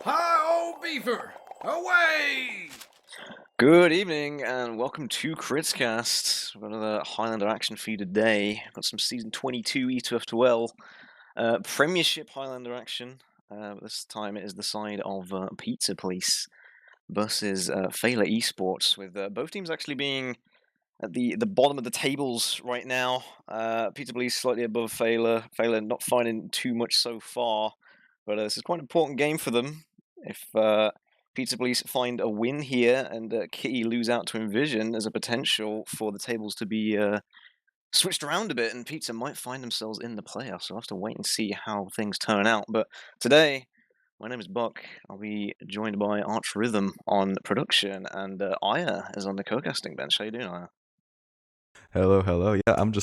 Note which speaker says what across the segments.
Speaker 1: Hi-oh, beefer! Away!
Speaker 2: Good evening and welcome to Critscast. We've got another Highlander action for you today. Got some Season 22 ETF2L Premiership Highlander action. This time it is the side of Pizza Police versus Feila eSports, with both teams actually being at the bottom of the tables right now. Pizza Police slightly above Feila. Feila not finding too much so far, but this is quite an important game for them. If Pizza Police find a win here and Kitty lose out to Envision, there's a potential for the tables to be switched around a bit, and Pizza might find themselves in the playoffs. So we'll have to wait and see how things turn out. But today, my name is Buck. I'll be joined by ArchRhythm on production, and Aya is on the co-casting bench. How you doing, Aya?
Speaker 3: Hello, hello. Yeah, I'm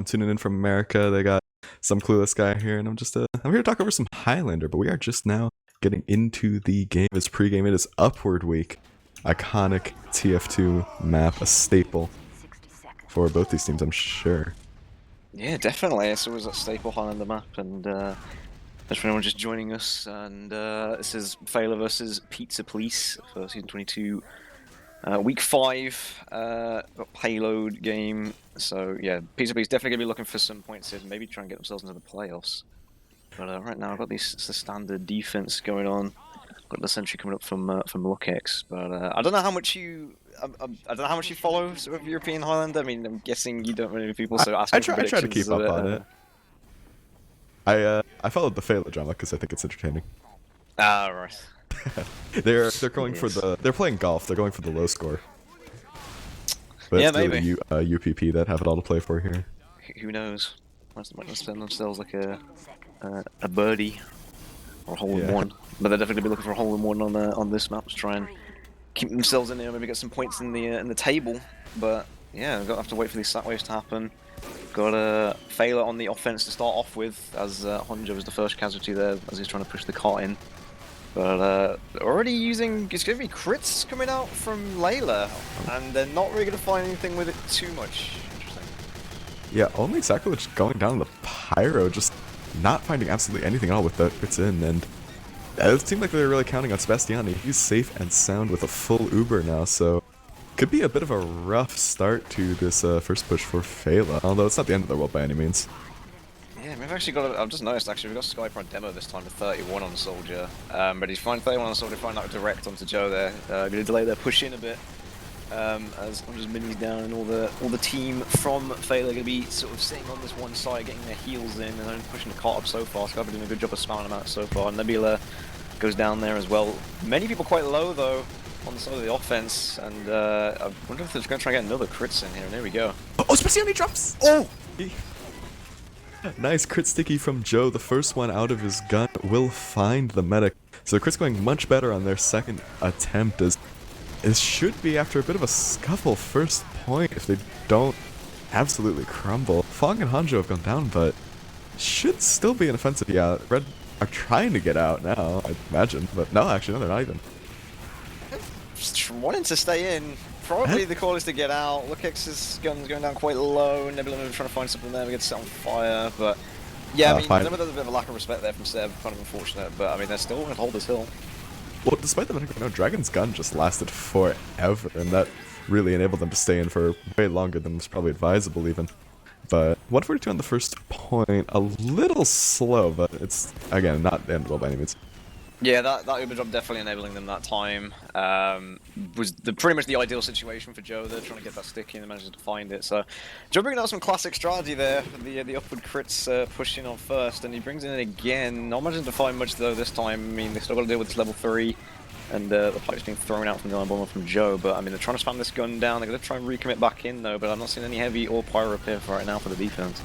Speaker 3: tuning in from America. They got some clueless guy here, and I'm here to talk over some Highlander. But we are just now getting into the game. It's pregame. It is Upward Week, iconic TF2 map, a staple for both these teams, I'm sure.
Speaker 2: Yeah, definitely. It's always a staple Highlander map, and thanks for anyone just joining us. And this is Feila versus Pizza Police for Season 22. Week 5, got payload game, so yeah, Pizza Police definitely going to be looking for some points here, maybe try and get themselves into the playoffs. But right now I've got the standard defense going on, got the sentry coming up from Lukex, but I don't know how much you, I don't know how much you follow sort of European Highlander. I mean, I'm guessing you don't really people, so
Speaker 3: I try to keep up on it. I followed the Feila drama because I think it's entertaining.
Speaker 2: Ah, right.
Speaker 3: they're going for they're playing golf. They're going for the low score. But
Speaker 2: yeah,
Speaker 3: it's
Speaker 2: maybe.
Speaker 3: Really UPP that have it all to play for here.
Speaker 2: Who knows? Might spend themselves like a birdie or a hole in one. But they're definitely gonna be looking for a hole in one on this map to try and keep themselves in there. Maybe get some points in the table. But yeah, we've got to have to wait for these sat waves to happen. Got a Feila on the offense to start off with, as Honjo was the first casualty there as he's trying to push the cart in. But already using, it's going to be crits coming out from Layla, and they're not really going to find anything with it too much. Interesting.
Speaker 3: Yeah, only Sacrilege going down the Pyro, just not finding absolutely anything at all with the crits in, and it seemed like they were really counting on Sebastiani. He's safe and sound with a full Uber now, so could be a bit of a rough start to this first push for Feila, although it's not the end of the world by any means.
Speaker 2: Yeah, we've actually got, I've just noticed actually, we've got Skype on demo this time with 31 on Soldier. But he's finding 31 on Soldier, find out direct onto Joe there. Going to delay their push in a bit. As Honjo's minis down and all the team from Feila are going to be sort of sitting on this one side, getting their heals in and then pushing the cart up so far. Skype doing a good job of spamming them out so far. Nebula goes down there as well. Many people quite low though on the side of the offense, and I wonder if they're going to try and get another crits in here, and there we go.
Speaker 3: Oh, Sebastiani drops! Oh! Nice crit sticky from Joe. The first one out of his gun will find the medic. So the crit's going much better on their second attempt, as it should be after a bit of a scuffle first point if they don't absolutely crumble. Fong and Hanjo have gone down, but should still be an offensive. Yeah, Red are trying to get out now, I imagine, but no, actually, no, they're not even.
Speaker 2: Just wanting to stay in. Probably the call is to get out. Lukex's gun's going down quite low, and Nebula trying to find something there. We get set on fire, but yeah, I mean, there's a bit of a lack of respect there from Seb. Kind of unfortunate, but I mean, they're still going to hold this hill.
Speaker 3: Well, despite the medic, Dragon's gun just lasted forever, and that really enabled them to stay in for way longer than was probably advisable, even. But 142 on the first point, a little slow, but it's again not the end of the world by any means.
Speaker 2: Yeah, that Uber drop definitely enabling them that time. Was pretty much the ideal situation for Joe. They're trying to get that sticky and they managed to find it. So Joe bringing out some classic strategy there. The upward crits pushing on first, and he brings it in again. Not managing to find much though this time. I mean, they still got to deal with this level 3, and the pipe's being thrown out from the iron bomber from Joe. But I mean, they're trying to spam this gun down. They're going to try and recommit back in though. But I'm not seeing any heavy or pyro repair for right now for the defense.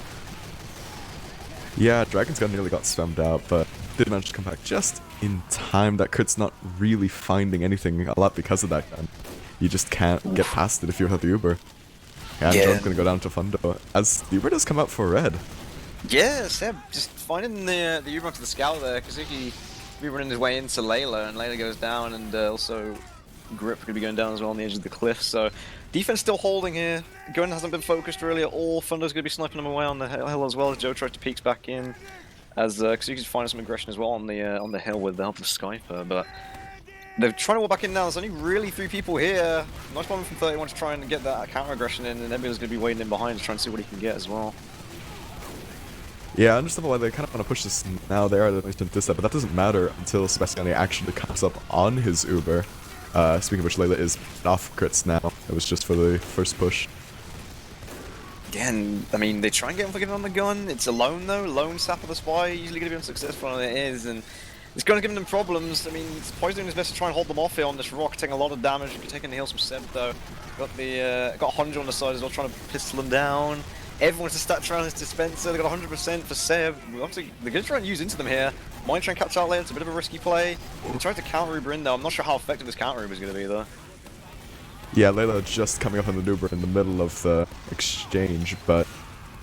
Speaker 3: Yeah, Dragon's gun nearly got spammed out, but did manage to come back just in time. That crit's not really finding anything a lot because of that gun. You just can't get past it if you have the Uber. And yeah. Joe's gonna go down to Fundo, as the Uber does come out for red.
Speaker 2: Yeah, Seb just finding the Uber onto the scout there, because if he be running his way into Layla, and Layla goes down, and also Grip gonna be going down as well on the edge of the cliff, so defense still holding here. Gun hasn't been focused really at all. Fundo's gonna be sniping him away on the hill as well as Joe tries to peeks back in. as because you can find some aggression as well on the hill with the help of Skyper, but they're trying to walk back in now. There's only really 3 people here. Nice bomb from 31 to try and get that counter aggression in, and Nebula's going to be waiting in behind to try and see what he can get as well.
Speaker 3: Yeah, understandable why they kind of want to push this now. They are at least in this step, but that doesn't matter until Sebastiani actually comes up on his Uber. Speaking of which, Layla is off crits now. It was just for the first push.
Speaker 2: Again, I mean, they try and get him for getting on the gun. It's a lone though. Lone sap of the spy, usually going to be unsuccessful, and it is, and it's going to give them problems. I mean, Spy's doing his best to try and hold them off here on this rock, taking a lot of damage. If you're taking the heals from Seb though, got Honjo on the side as well, trying to pistol him down. Everyone's to stat try on his dispenser. They got 100% for Seb. Obviously, they're going to try and use into them here. Might try and catch out later. It's a bit of a risky play. They tried to counter Uber in though. I'm not sure how effective this counter Uber is going to be though.
Speaker 3: Yeah, Layla just coming up on the Uber in the middle of the exchange, but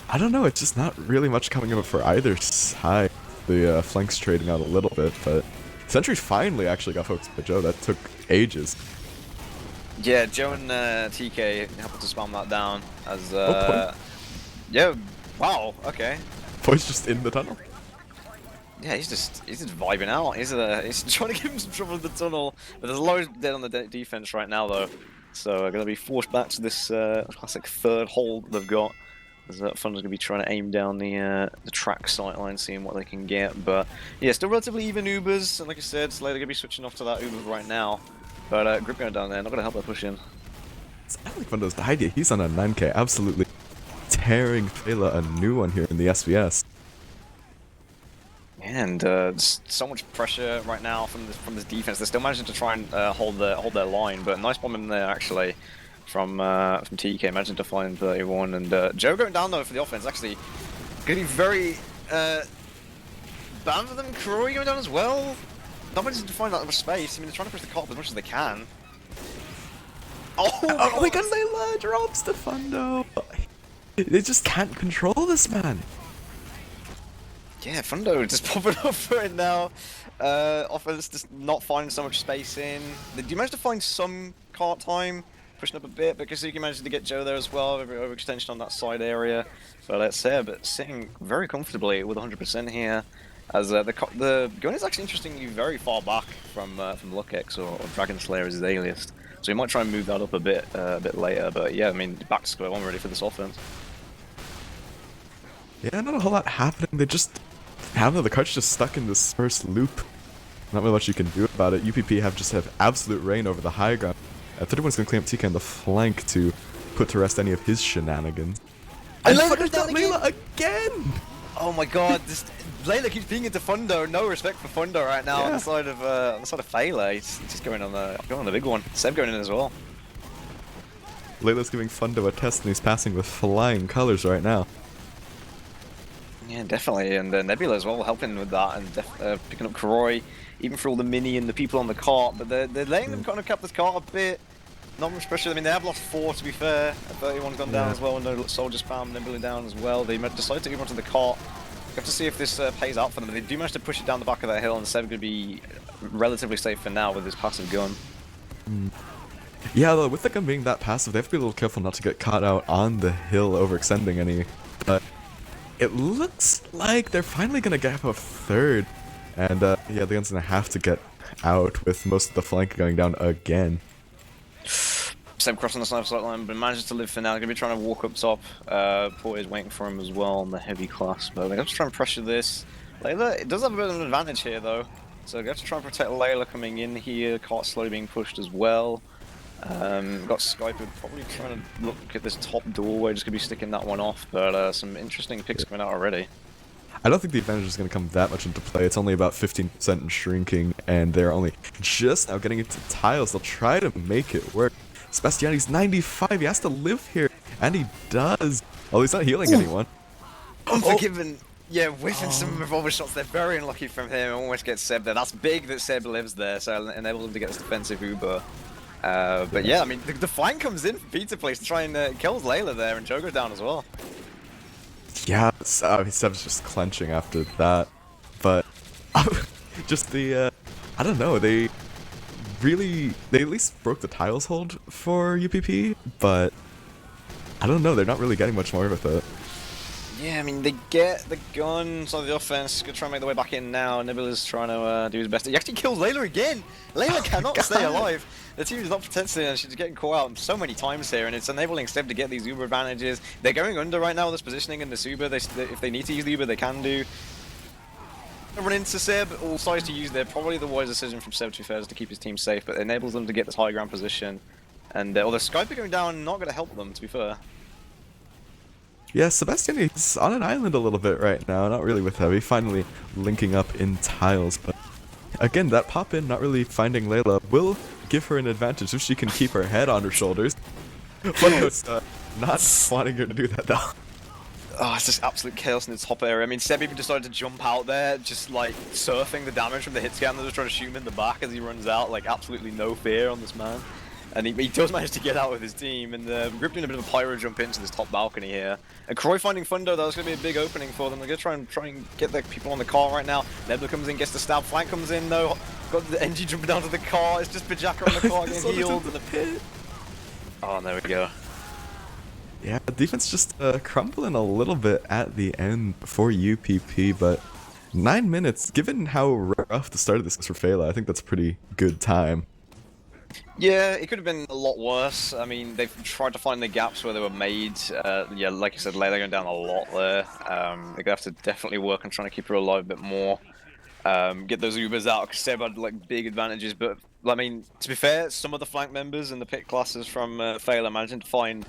Speaker 3: I don't know. It's just not really much coming up for either side. The flanks trading out a little bit, but Sentry finally actually got focused by Joe. That took ages.
Speaker 2: Yeah, Joe and TK helped to spam that down as
Speaker 3: Point.
Speaker 2: yeah, wow, okay.
Speaker 3: Point's just in the tunnel.
Speaker 2: Yeah, he's just vibing out. He's trying to give him some trouble in the tunnel, but there's loads dead on the defense right now though, so they're gonna be forced back to this classic third hold they've got. As Thunder's gonna be trying to aim down the track sightline, seeing what they can get. But yeah, still relatively even Ubers, and like I said, Slayer gonna be switching off to that Uber right now. But Grip going down there, not gonna help that push in.
Speaker 3: I like Fundo's the idea. He's on a 9k, absolutely tearing Feila a new one here in the SVS.
Speaker 2: And there's so much pressure right now from this defense. They're still managing to try and hold their line, but nice bomb in there actually from TK, managing to find 31. And Joe going down though for the offense, actually going to be very bad for them. Croy going down as well. Not managing to find that much space. I mean, they're trying to push the cop as much as they can.
Speaker 3: Oh my god, Layla drops the Fundo. They just can't control this man.
Speaker 2: Yeah, Fundo just popping up for it now. Offense just not finding so much space in. They do manage to find some cart time, pushing up a bit, but Kazuki managed to get Joe there as well, overextension on that side area. So let's say, but sitting very comfortably with 100% here. As the gun is actually interestingly very far back from Lukex or Dragon Slayer as his alias. So he might try and move that up a bit later, but yeah, I mean, back to square one ready for this offense.
Speaker 3: Yeah, not a whole lot happening. They just, I don't know, the cart's just stuck in this first loop. Not really much you can do about it. UPP have absolute reign over the high ground. 31's gonna clean up TK on the flank to put to rest any of his shenanigans. And Layla again!
Speaker 2: Oh my god, this Layla keeps being into Fundo. No respect for Fundo right now on the side of Feila. He's just going on the big one. Seb going in as well.
Speaker 3: Layla's giving Fundo a test and he's passing with flying colors right now.
Speaker 2: Yeah, definitely, and Nebula as well helping with that and picking up Kroy, even for all the mini and the people on the cart. But they're letting them kind of cap this cart a bit. Not much pressure. I mean, they have lost 4 to be fair. 31's gone down as well, and no soldier spam. Nebula down as well. They decided to move on to the cart. We have to see if this pays out for them. They do manage to push it down the back of that hill, and Seb could be relatively safe for now with his passive gun.
Speaker 3: Yeah, though, with the gun being that passive, they have to be a little careful not to get caught out on the hill, overextending any. But it looks like they're finally gonna get a third, and yeah, the gun's gonna have to get out with most of the flank going down again.
Speaker 2: Seb crossing the sniper sight line, but manages to live for now. Gonna be trying to walk up top. Port is waiting for him as well on the heavy class, but they're gonna try and pressure this. Layla, it does have a bit of an advantage here though, so they have to try and protect Layla coming in here. Cart slowly being pushed as well. Got Skyper probably trying to look at this top doorway, just gonna be sticking that one off, but some interesting picks coming out already.
Speaker 3: I don't think the advantage is going to come that much into play. It's only about 15% and shrinking, and they're only just now getting into tiles. They'll try to make it work. Sebastiani's 95, he has to live here, and he does. Oh, he's not healing anyone.
Speaker 2: Unforgiven. Yeah, whiffing some revolver shots. They're very unlucky from him. Almost gets Seb there. That's big that Seb lives there, so enables him to get this defensive Uber. But yeah, I mean, the flank comes in from Pizza Place to try and kills Layla there, and Joe goes down as well.
Speaker 3: Yeah, Seb's just clenching after that. But just the, I don't know, they at least broke the tiles hold for UPP, but I don't know, they're not really getting much more with it.
Speaker 2: Yeah, I mean, they get the guns on the offense. Gonna try and make their way back in now. Nebula's trying to do his best. He actually kills Layla again. Layla cannot stay alive. The team is not protecting, and she's getting caught out so many times here, and it's enabling Seb to get these Uber advantages. They're going under right now with this positioning in this Uber. If they need to use the Uber, they can do. Run into Seb, all sides to use there. Probably the wise decision from Seb, to be fair, is to keep his team safe, but it enables them to get this high ground position. And although Skype going down, not going to help them, to be fair.
Speaker 3: Yeah, Sebastian is on an island a little bit right now, not really with Heavy, finally linking up in tiles, but again, that pop-in, not really finding Layla, will give her an advantage if she can keep her head on her shoulders. But not wanting her to do that, though.
Speaker 2: Oh, it's just absolute chaos in the top area. I mean, Seb even decided to jump out there, just like surfing the damage from the hit scan. They're just trying to shoot him in the back as he runs out, like absolutely no fear on this man. And he does manage to get out with his team, and Grip doing a bit of a pyro jump into this top balcony here. And Croy finding Fundo, that was going to be a big opening for them. They're going to try and get the people on the car right now. Nebula comes in, gets the stab. Flank comes in though. Got the NG jumping down to the car. It's just Pajaka on the car getting healed. And the pit. Oh, and there we go.
Speaker 3: Yeah, defense just crumbling a little bit at the end for UPP, but 9 minutes, given how rough the start of this was for Feila, I think that's a pretty good time.
Speaker 2: Yeah, it could have been a lot worse. I mean, they've tried to find the gaps where they were made. Yeah, like I said, Layla going down a lot there. They're going to have to definitely work on trying to keep her alive a bit more. Get those Ubers out, because Seb had like big advantages. But, I mean, to be fair, some of the flank members and the pit classes from Feila managing to find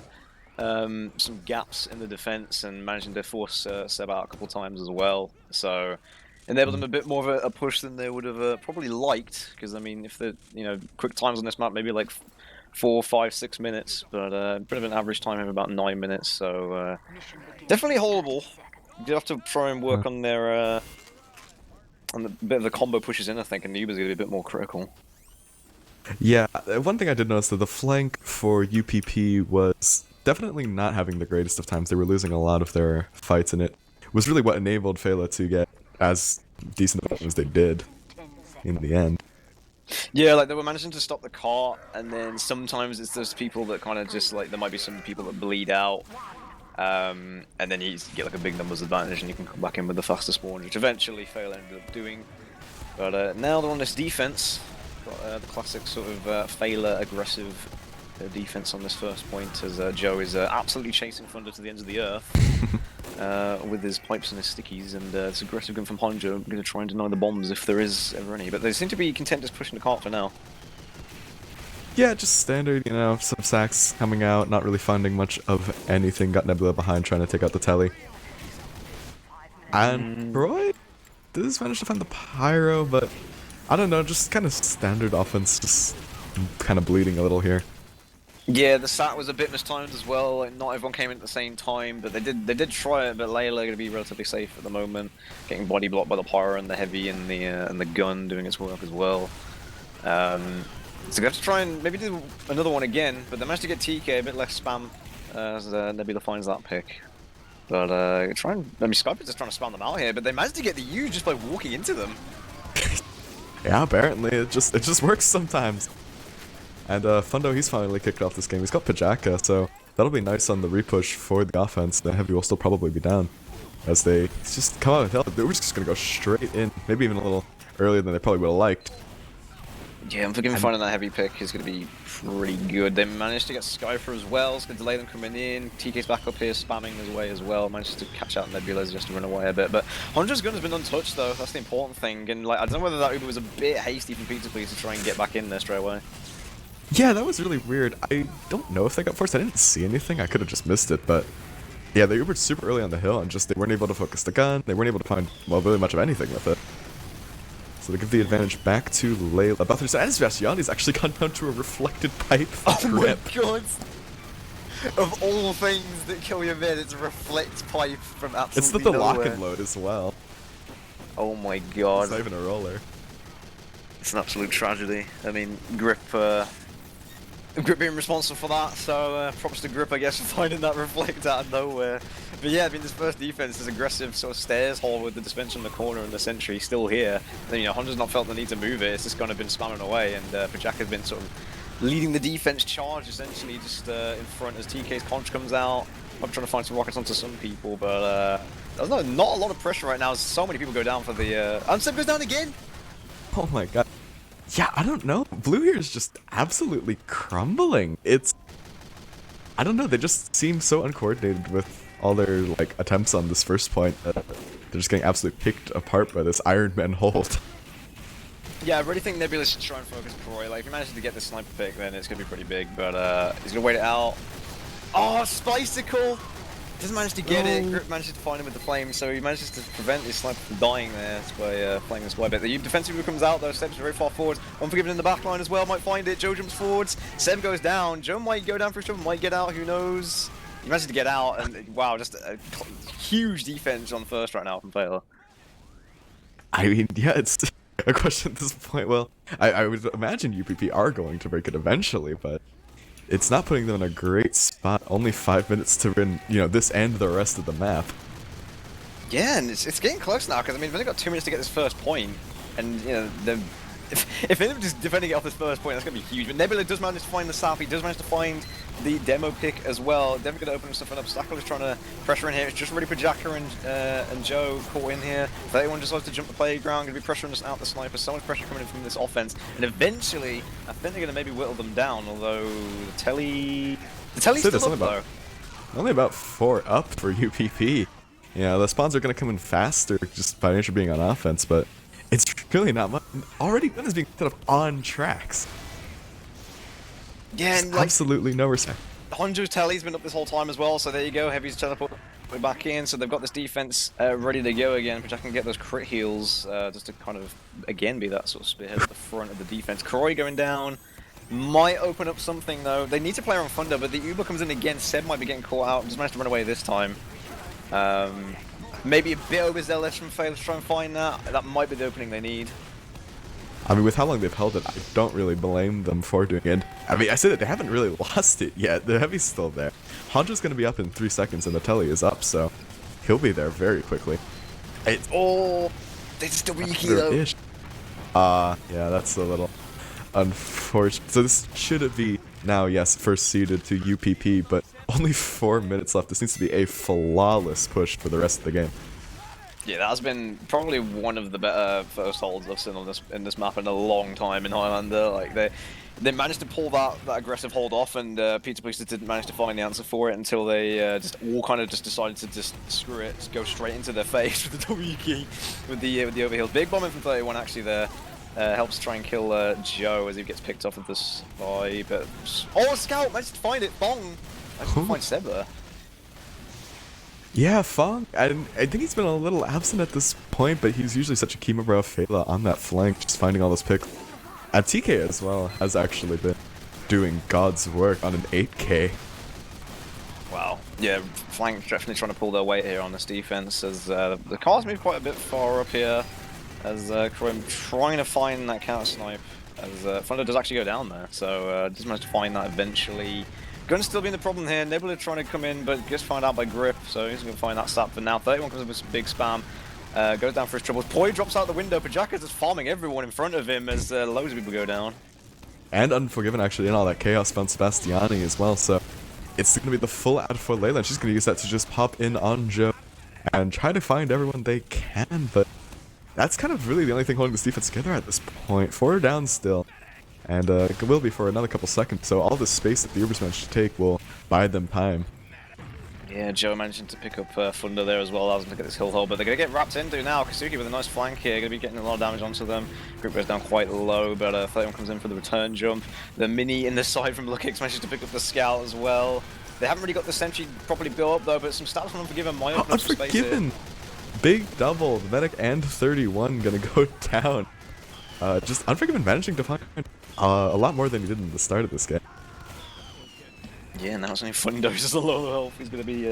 Speaker 2: some gaps in the defense and managing to force Seb out a couple times as well. So enabled them a bit more of a push than they would have probably liked, because I mean, if the quick times on this map maybe like 4, 5, 6 minutes, but a bit of an average time of about 9 minutes. So definitely holdable. You have to try and work on their on the bit of the combo pushes in, I think, and the Uber's gonna be a bit more critical.
Speaker 3: Yeah, one thing I did notice that the flank for UPP was definitely not having the greatest of times. They were losing a lot of their fights, and it was really what enabled Feila to get as decent as they did in the end.
Speaker 2: Yeah, like they were managing to stop the cart, and then sometimes it's those people that kind of just like, there might be some people that bleed out, and then you get like a big numbers advantage and you can come back in with the faster spawn, which eventually Feila ended up doing. But now they're on this defense, got the classic sort of Feila aggressive defense on this first point, as Joe is absolutely chasing Thunder to the ends of the earth with his pipes and his stickies, and it's aggressive gun from Honjo. I'm going to try and deny the bombs if there is ever any, but they seem to be content just pushing the cart for now.
Speaker 3: Yeah, just standard, some sacks coming out, not really finding much of anything. Got Nebula behind trying to take out the telly. And Roy does manage to find the pyro, but I don't know, just kind of standard offense, just kind of bleeding a little here.
Speaker 2: Yeah, the sat was a bit mistimed as well. Like, not everyone came in at the same time, but they did try it. But Layla going to be relatively safe at the moment, getting body blocked by the pyro and the heavy and the gun doing its work as well. So they have to try and maybe do another one again, but they managed to get TK, a bit less spam as Nebula finds that pick. But Skype is just trying to spam them out here, but they managed to get the U just by walking into them.
Speaker 3: Yeah, apparently it just works sometimes. And Fundo, he's finally kicked off this game. He's got Pajaka, so that'll be nice on the repush for the offense. The Heavy will still probably be down as they just come out with help. They were just going to go straight in, maybe even a little earlier than they probably would have liked.
Speaker 2: Yeah, I'm thinking finding that Heavy pick is going to be pretty good. They managed to get Skyfer as well. It's going to delay them coming in. TK's back up here, spamming his way as well. Managed to catch out Nebula's just to run away a bit. But Hondra's gun has been untouched though. That's the important thing. And like, I don't know whether that Uber was a bit hasty from Pizza Please to try and get back in there straight away.
Speaker 3: Yeah, that was really weird. I don't know if they got forced. I didn't see anything. I could have just missed it, but yeah, they Ubered super early on the hill and just they weren't able to focus the gun. They weren't able to find, well, really much of anything with it. So they give the advantage back to Layla. Balthazar and Sebastiani's actually gone down to a reflected pipe.
Speaker 2: Oh my god! Of all things that kill your mid, it's a reflect pipe from absolutely
Speaker 3: It's the
Speaker 2: nowhere.
Speaker 3: lock and load as well.
Speaker 2: Oh my god.
Speaker 3: It's not even a roller.
Speaker 2: It's an absolute tragedy. I mean, Grip being responsible for that, so props to Grip, I guess, for finding that reflect out of nowhere. But yeah, I mean, this first defense is aggressive sort of stairs hole with the dispenser in the corner and the sentry still here. Then, Honda's not felt the need to move it, it's just kind of been spamming away, and Pajaka's been sort of leading the defense charge, essentially, just in front as TK's conch comes out. I'm trying to find some rockets onto some people, but there's not a lot of pressure right now. So many people go down for the. And Seb goes down again.
Speaker 3: Oh my god. Yeah, I don't know. Blue here is just absolutely crumbling. I don't know, they just seem so uncoordinated with all their, like, attempts on this first point. They're just getting absolutely picked apart by this Iron Man hold.
Speaker 2: Yeah, I really think Nebula should try and focus Croy. Like, if he manages to get this sniper pick, then it's going to be pretty big, but he's going to wait it out. Oh, Spicicle! Doesn't manage to get it. Grip manages to find him with the flame, so he manages to prevent his sniper from dying there by playing this web bit. The defensive comes out though, Seb's very far forward. Unforgiven in the back line as well, might find it. Joe jumps forwards, Seb goes down. Joe might go down for a jump, might get out, who knows. He manages to get out, and wow, just a huge defense on the first right now from Feila.
Speaker 3: I mean, yeah, it's a question at this point. Well, I would imagine UPP are going to break it eventually, but it's not putting them in a great spot. Only 5 minutes to win, you know, this and the rest of the map.
Speaker 2: Yeah, and it's getting close now, because I mean, they've only got 2 minutes to get this first point, and you know, if they're just defending it off this first point, that's going to be huge. But Nebula does manage to find the sap, he does manage to find the demo pick as well. Definitely going to open something up. Stackle is trying to pressure in here. It's just ready for Jacka and Joe caught in here. 31 decides to jump the playground, going to be pressuring us out the sniper. So much pressure coming in from this offense, and eventually, I think they're going to maybe whittle them down. Although the telly's still up though.
Speaker 3: Only about 4 up for UPP. Yeah, the spawns are going to come in faster just by nature being on offense, but it's really not much. Already gun is being set up on tracks.
Speaker 2: Yeah, and like,
Speaker 3: absolutely no respect.
Speaker 2: Honjo's telly's been up this whole time as well, so there you go. Heavy's teleport back in, so they've got this defense ready to go again, which I can get those crit heals just to kind of, again, be that sort of spearhead at the front of the defense. Croy going down. Might open up something though. They need to play around Thunder, but the Uber comes in again. Seb might be getting caught out. Just managed to run away this time. Maybe a bit overzealous from Feila to try and find that. That might be the opening they need.
Speaker 3: I mean, with how long they've held it, I don't really blame them for doing it. I mean, I say that they haven't really lost it yet. The Heavy's still there. Honjo's going to be up in 3 seconds, and the telly is up, so he'll be there very quickly.
Speaker 2: It's they just a wiki though.
Speaker 3: Yeah, that's a little unfortunate. So this should be now, yes, first seeded to UPP, but only 4 minutes left. This needs to be a flawless push for the rest of the game.
Speaker 2: Yeah, that has been probably one of the better first holds I've seen on this map in a long time in Highlander. Like they managed to pull that aggressive hold off, and Peter Police didn't manage to find the answer for it until they just all kind of just decided to just screw it, just go straight into their face with the W key, with the overheal. Big bomb in from 31 actually there. Helps try and kill Joe as he gets picked off of the spy, but Scout managed to find it. Bong managed to find Seb there.
Speaker 3: Yeah, Fong, I think he's been a little absent at this point, but he's usually such a Kima bro Feila on that flank, just finding all those picks. And TK as well has actually been doing God's work on an 8K.
Speaker 2: Wow. Yeah, flank definitely trying to pull their weight here on this defense, as the cars move quite a bit far up here, as Croy trying to find that counter snipe, as Thunder does actually go down there, so does manage to find that eventually. Gun still being the problem here. Nebula trying to come in, but gets found out by Grip, so he's going to find that sap for now. 31 comes up with some big spam. Goes down for his troubles. Poi drops out the window. Pajaka's just farming everyone in front of him as loads of people go down.
Speaker 3: And Unforgiven actually in all that chaos found Sebastiani as well, so it's going to be the full ad for Layla. She's going to use that to just pop in on Joe and try to find everyone they can, but that's kind of really the only thing holding this defense together at this point. 4 down still. And it will be for another couple seconds, so all the space that the Ubers managed to take will buy them time.
Speaker 2: Yeah, Joe managing to pick up Thunder there as well. I was looking at this hill hold, but they're going to get wrapped into now. Kazuki with a nice flank here, going to be getting a lot of damage onto them. Group goes down quite low, but 31 comes in for the return jump. The mini in the side from Lookix manages to pick up the scout as well. They haven't really got the sentry properly built up though, but some stats from Unforgiven might open up some space here.
Speaker 3: Unforgiven! Big double, the medic and 31 going to go down. Just Unforgiven managing to find a lot more than he did in the start of this game.
Speaker 2: Yeah, now it's only Fundo's a low health. He's going to be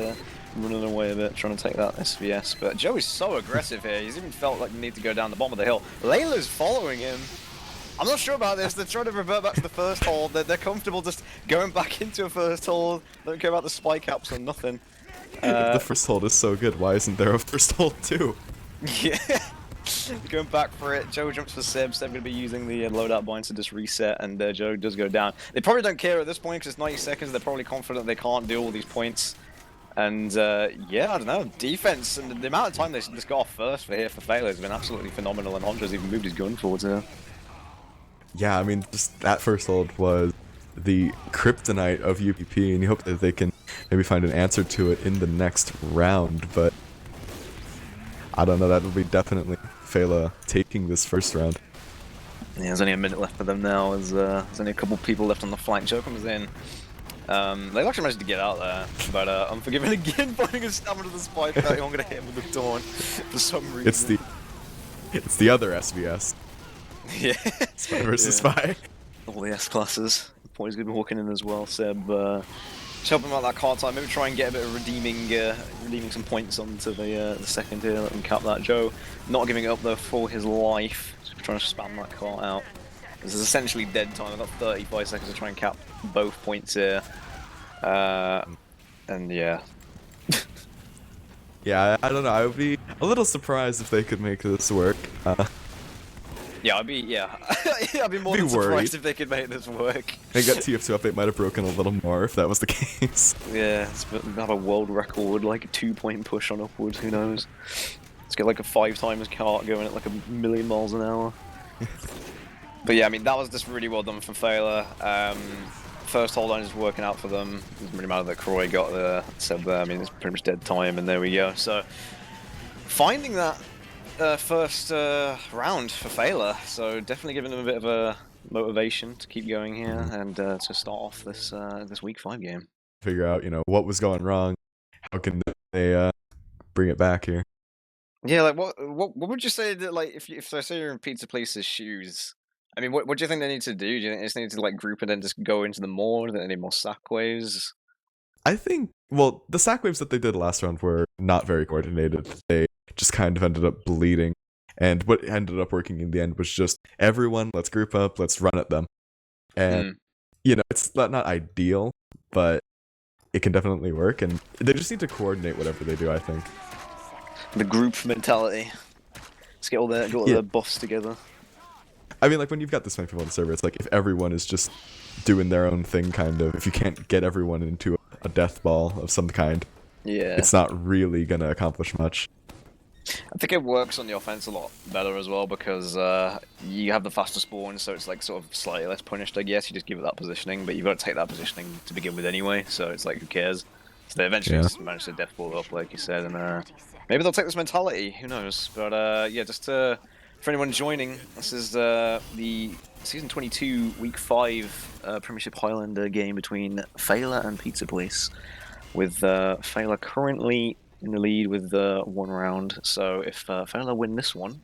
Speaker 2: running away a bit, trying to take that SVS. But Joe is so aggressive here. He's even felt like the need to go down the bottom of the hill. Layla's following him. I'm not sure about this. They're trying to revert back to the first hold. They're comfortable just going back into a first hold. Don't care about the spy caps or nothing.
Speaker 3: The first hold is so good. Why isn't there a first hold too?
Speaker 2: Yeah. Going back for it, Joe jumps for Seb. Seb going to be using the loadout binds to just reset, and Joe does go down. They probably don't care at this point because it's 90 seconds. They're probably confident they can't do all these points. And yeah, I don't know, defense and the amount of time they just got off first for Feila has been absolutely phenomenal, and Hondra's even moved his gun forwards here.
Speaker 3: Yeah, I mean, just that first hold was the kryptonite of UPP, and you hope that they can maybe find an answer to it in the next round, but I don't know, that will be definitely Feila taking this first round.
Speaker 2: Yeah, there's only a minute left for them now, there's only a couple people left on the flank. Joe comes in. They actually managed to get out there, but Unforgiven again finding a stamina to the spike. I'm gonna hit him with the Dawn for some reason.
Speaker 3: It's the other SVS.
Speaker 2: Yeah.
Speaker 3: Spy versus Spy.
Speaker 2: All the S classes. Pointy's gonna be walking in as well, Seb. Just help him out that card time. Maybe try and get a bit of redeeming some points onto the second here. Let him cap that. Joe not giving it up though for his life. Just trying to spam that card out. This is essentially dead time. I've got 35 seconds to try and cap both points here. And yeah.
Speaker 3: Yeah, I don't know. I would be a little surprised if they could make this work.
Speaker 2: Yeah, I'd be more than surprised if they could make this work.
Speaker 3: I think that TF2 update might have broken a little more if that was the case.
Speaker 2: Yeah, have a world record, like a 2-point push on upwards, who knows. Let's get like a 5 times cart going at like 1,000,000 miles an hour. But yeah, I mean, that was just really well done from Feila. First hold on is working out for them. It doesn't really matter that Croy got the Seb there. I mean, it's pretty much dead time, and there we go. So, finding that first round for Feila, so definitely giving them a bit of a motivation to keep going here and to start off this week 5 game.
Speaker 3: Figure out, what was going wrong. How can they bring it back here?
Speaker 2: Yeah, like what would you say that, like, if I say you're in Pizza Place's shoes? I mean, what do you think they need to do? Do you think they just need to like group and then just go into them more? Do they need more sack waves?
Speaker 3: I think, well, the sack waves that they did last round were not very coordinated. They just kind of ended up bleeding. And what ended up working in the end was just, everyone, let's group up, let's run at them. And, it's not ideal, but it can definitely work. And they just need to coordinate whatever they do, I think.
Speaker 2: The group mentality. Let's get all the buffs together.
Speaker 3: I mean, like, when you've got this many people on the server, it's like, if everyone is just doing their own thing, kind of, if you can't get everyone into a death ball of some kind, it's not really gonna accomplish much.
Speaker 2: I think it works on the offense a lot better as well, because you have the faster spawn, so it's like sort of slightly less punished, I guess. You just give it that positioning, but you've got to take that positioning to begin with anyway, so it's like, who cares? So they eventually just manage to death ball up, like you said, and maybe they'll take this mentality, who knows? But yeah, just for anyone joining, this is the Season 22 Week 5 Premiership Highlander game between Feila and Pizza Place, with Feila currently in the lead with 1 round. So if Feila win this one,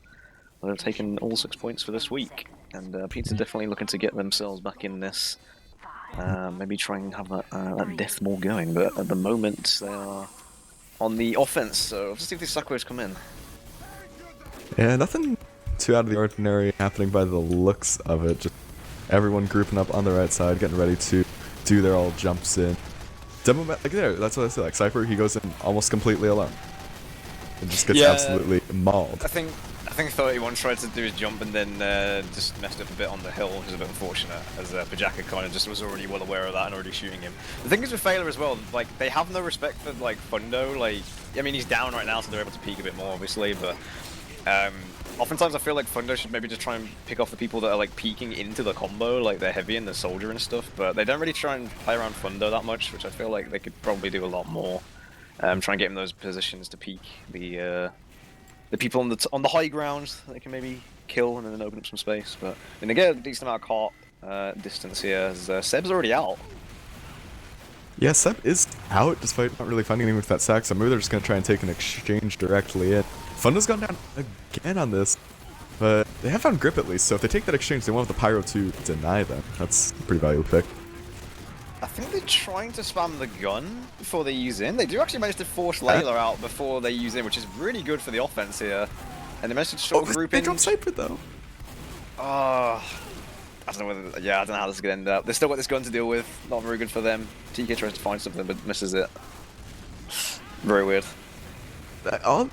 Speaker 2: they'll have taken all 6 points for this week, and Pizza definitely looking to get themselves back in this. Maybe try and have that death ball going, but at the moment they are on the offense, so let's see if these sack waves come in.
Speaker 3: Yeah, nothing too out of the ordinary happening by the looks of it. Just everyone grouping up on the right side, getting ready to do their all jumps in. Demo, like there, that's what I say. Like Cypher, he goes in almost completely alone and just gets absolutely mauled.
Speaker 2: I think 31 tried to do his jump and then just messed up a bit on the hill, which is a bit unfortunate, as Pajaka kind of just was already well aware of that and already shooting him. The thing is with Feila as well, like, they have no respect for, like, Fundo. Like, I mean, he's down right now, so they're able to peek a bit more, obviously, but oftentimes I feel like Fundo should maybe just try and pick off the people that are, like, peeking into the combo, like they're heavy and the soldier and stuff, but they don't really try and play around Fundo that much, which I feel like they could probably do a lot more. Try and get him those positions to peek the people on the high ground that they can maybe kill and then open up some space. But they get a decent amount of cart distance here, as Seb's already out.
Speaker 3: Yeah, Seb is out despite not really finding anything with that sack, so maybe they're just going to try and take an exchange directly in. Fundo's gone down again on this, but they have found grip at least, so if they take that exchange, they won't have the pyro to deny them. That's a pretty valuable pick.
Speaker 2: I think they're trying to spam the gun before they use in. They do actually manage to force Layla out before they use in, which is really good for the offense here. And they managed to short group in.
Speaker 3: They drop Cypher though.
Speaker 2: I don't know whether. Yeah, I don't know how this is gonna end up. They've still got this gun to deal with. Not very good for them. TK tries to find something but misses it. Very weird.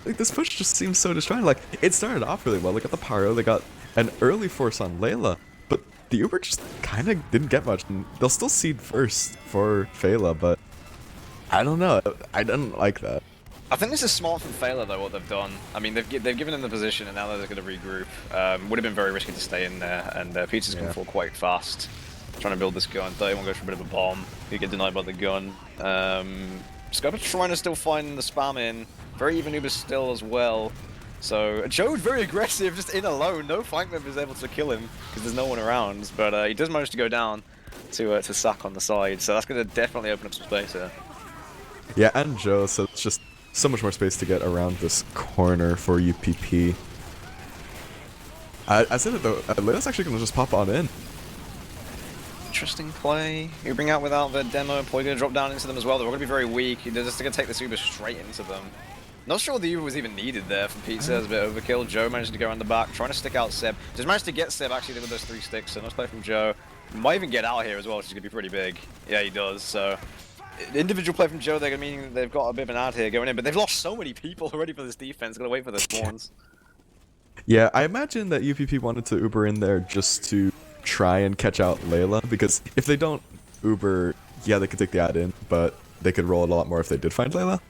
Speaker 3: This push just seems so distracting. Like, it started off really well. They got the pyro. They got an early force on Layla. The Uber just kind of didn't get much, and they'll still seed first for Feila, but I don't know. I didn't like that.
Speaker 2: I think this is smart from Feila though, what they've done. I mean, they've given him the position, and now they're going to regroup. Would have been very risky to stay in there, and Pizza's come forward quite fast, trying to build this gun. 31 goes for a bit of a bomb. You get denied by the gun. Scopa trying to still find the spam in. Very even Uber still as well. So Joe's very aggressive, just in alone. No flank member is able to kill him because there's no one around. But he does manage to go down to Sack on the side. So that's going to definitely open up some space here.
Speaker 3: Yeah, and Joe, so it's just so much more space to get around this corner for UPP. I said it though, Leila's actually going to just pop on in.
Speaker 2: Interesting play. You bring out without the demo, probably going to drop down into them as well. They're going to be very weak. They're just going to take this Uber straight into them. Not sure the Uber was even needed there from Pizza. It's a bit overkill. Joe managed to go around the back, trying to stick out Seb. Just managed to get Seb actually with those 3 sticks, so nice play from Joe. Might even get out here as well, which is going to be pretty big. Yeah, he does, so... Individual play from Joe, they're meaning they've got a bit of an ad here going in, but they've lost so many people already for this defense. Gotta wait for the spawns.
Speaker 3: Yeah, I imagine that UPP wanted to Uber in there just to try and catch out Layla, because if they don't Uber, yeah, they could take the ad in, but they could roll it a lot more if they did find Layla.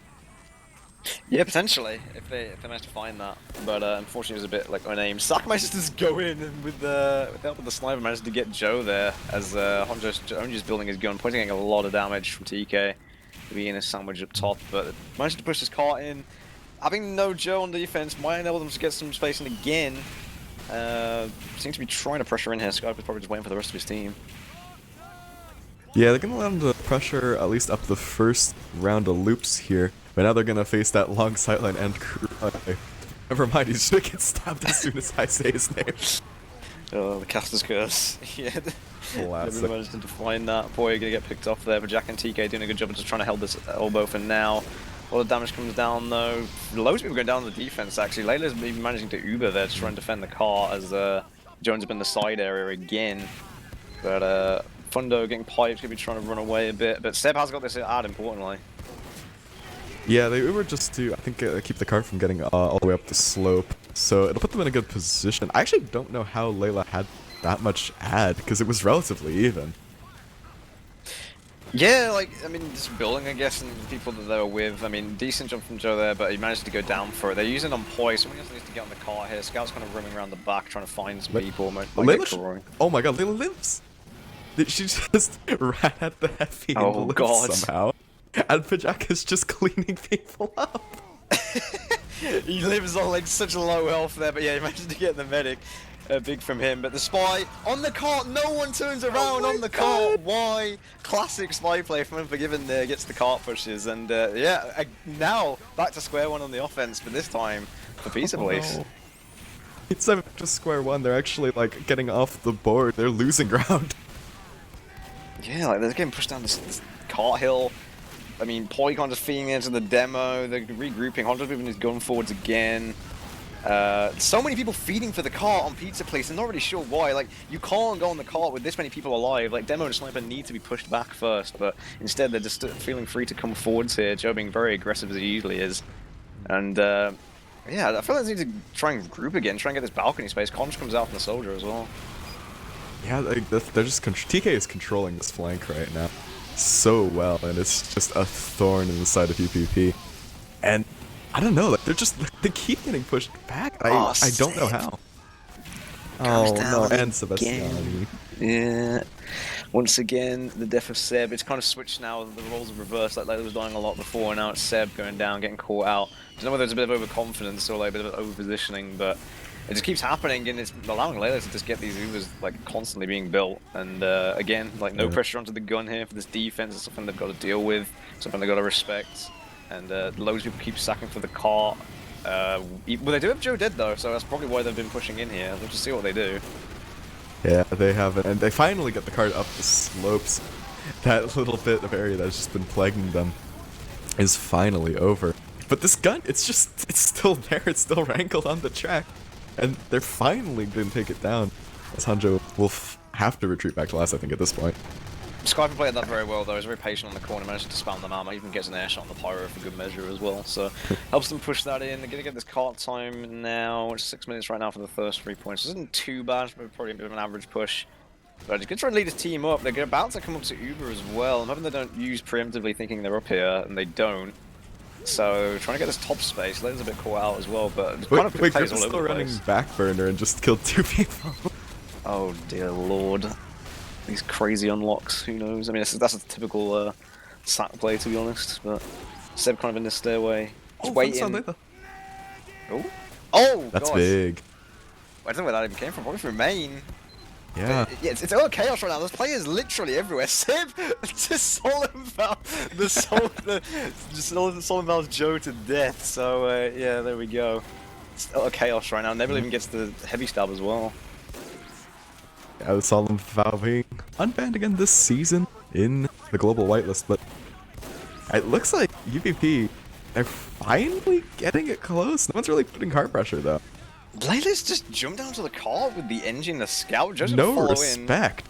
Speaker 2: Yeah, potentially, if they manage to find that. But unfortunately, it was a bit like unaimed. Sack managed to just go in, and with the help of the sniper, managed to get Joe there as Honjo's building his gun, getting a lot of damage from TK. Being a sandwich up top, but managed to push his cart in. Having no Joe on defense might enable them to get some space in again. Seems to be trying to pressure in here. Skype is probably just waiting for the rest of his team.
Speaker 3: Yeah, they're gonna let them to pressure at least up the first round of loops here. But now they're gonna face that long sightline and crew. Never mind, he's gonna get stabbed as soon as I say his name.
Speaker 2: Oh, the caster's curse. Yeah,
Speaker 3: Classic.
Speaker 2: never managed to find that. Boy, gonna get picked off there, but Jack and TK doing a good job of just trying to hold this elbow for now. A lot of damage comes down though. Loads of people going down on the defense actually. Layla's even managing to Uber there to try and defend the car as Jones up in the side area again. But Fundo getting piped, gonna be trying to run away a bit. But Seb has got this ad importantly.
Speaker 3: Yeah, they Uber just to, I think, keep the car from getting all the way up the slope. So it'll put them in a good position. I actually don't know how Layla had that much ad, because it was relatively even.
Speaker 2: Yeah, like, I mean, just building, I guess, and the people that they were with. I mean, decent jump from Joe there, but he managed to go down for it. They're using on Poi, someone else needs to get on the car here. Scout's kind of roaming around the back, trying to find some people.
Speaker 3: Oh my god, Layla lives! She just ran at the heavy and lives somehow. And Pajak is just cleaning people up.
Speaker 2: He lives on like such a low health there, but yeah, he managed to get the medic. Big from him, but the spy on the cart, no one turns around on the cart. Why? Classic spy play from Unforgiven there, gets the cart pushes, and yeah, now back to square one on the offense, but this time for Pizza Place.
Speaker 3: No. It's not just square one, they're actually like getting off the board, they're losing ground.
Speaker 2: Yeah, like they're getting pushed down this cart hill. I mean, Polycon just feeding into the demo, they're regrouping, Honjo's moving his gun forwards again. So many people feeding for the cart on Pizza Place, I'm not really sure why. Like, you can't go on the cart with this many people alive. Like, Demo and Sniper need to be pushed back first, but instead they're just feeling free to come forwards here. Joe being very aggressive as he usually is. And, yeah, I feel like they need to try and group again, try and get this balcony space. Conch comes out from the Soldier as well.
Speaker 3: Yeah, they're just... TK is controlling this flank right now so well, and it's just a thorn in the side of UPP. And... I don't know, like they keep getting pushed back. I don't know how. Oh no, and Sebastiani.
Speaker 2: Yeah. Once again, the death of Seb. It's kind of switched now. The roles are reversed. Like Layla was dying a lot before, and now it's Seb going down, getting caught out. I don't know whether it's a bit of overconfidence or like a bit of over-positioning, but it just keeps happening, and it's allowing Layla to just get these Ubers like constantly being built. And again, like no pressure onto the gun here for this defense. It's something they've got to deal with, something they've got to respect. And loads of people keep sacking for the cart. Well, they do have Joe dead though, so that's probably why they've been pushing in here. We'll just see what they do.
Speaker 3: Yeah, they have it, and they finally get the cart up the slopes. That little bit of area that's just been plaguing them is finally over. But this gun, it's still there, it's still rankled on the track. And they're finally going to take it down. As Hanjo will have to retreat back to last, I think, at this point.
Speaker 2: Skyper played that very well though, he's very patient on the corner, managed to spam them out, even gets an air shot on the Pyro for good measure as well, so helps them push that in. They're going to get this cart time now, it's 6 minutes right now for the first 3 points. This isn't too bad, but probably a bit of an average push. But he's going to try and lead his team up. They're about to come up to Uber as well. I'm hoping they don't use preemptively thinking they're up here, and they don't. So, trying to get this top space. Layla's a bit caught out as well, but it's kind of
Speaker 3: wait,
Speaker 2: plays
Speaker 3: Griff's
Speaker 2: all over
Speaker 3: still
Speaker 2: the
Speaker 3: running
Speaker 2: place.
Speaker 3: back burner and just killed 2 people.
Speaker 2: Oh dear lord. These crazy unlocks, who knows? I mean, that's a typical sack play, to be honest, but Seb kind of in the stairway. Just waiting. Oh! Oh,
Speaker 3: That's
Speaker 2: gosh.
Speaker 3: big.
Speaker 2: I don't know where that even came from. Probably from main.
Speaker 3: Yeah.
Speaker 2: Yeah, it's all chaos right now. There's players literally everywhere. Sib just Solomon Val's Joe to death. So yeah, there we go. It's all chaos right now. Nebula even gets the heavy stab as well.
Speaker 3: Yeah, the Solemn Vow being unbanned again this season in the global whitelist, but it looks like UPP, they're finally getting it close. No one's really putting hard pressure though.
Speaker 2: Layla's just jumped down to the car with the engine, the scout, just
Speaker 3: No
Speaker 2: follow
Speaker 3: respect.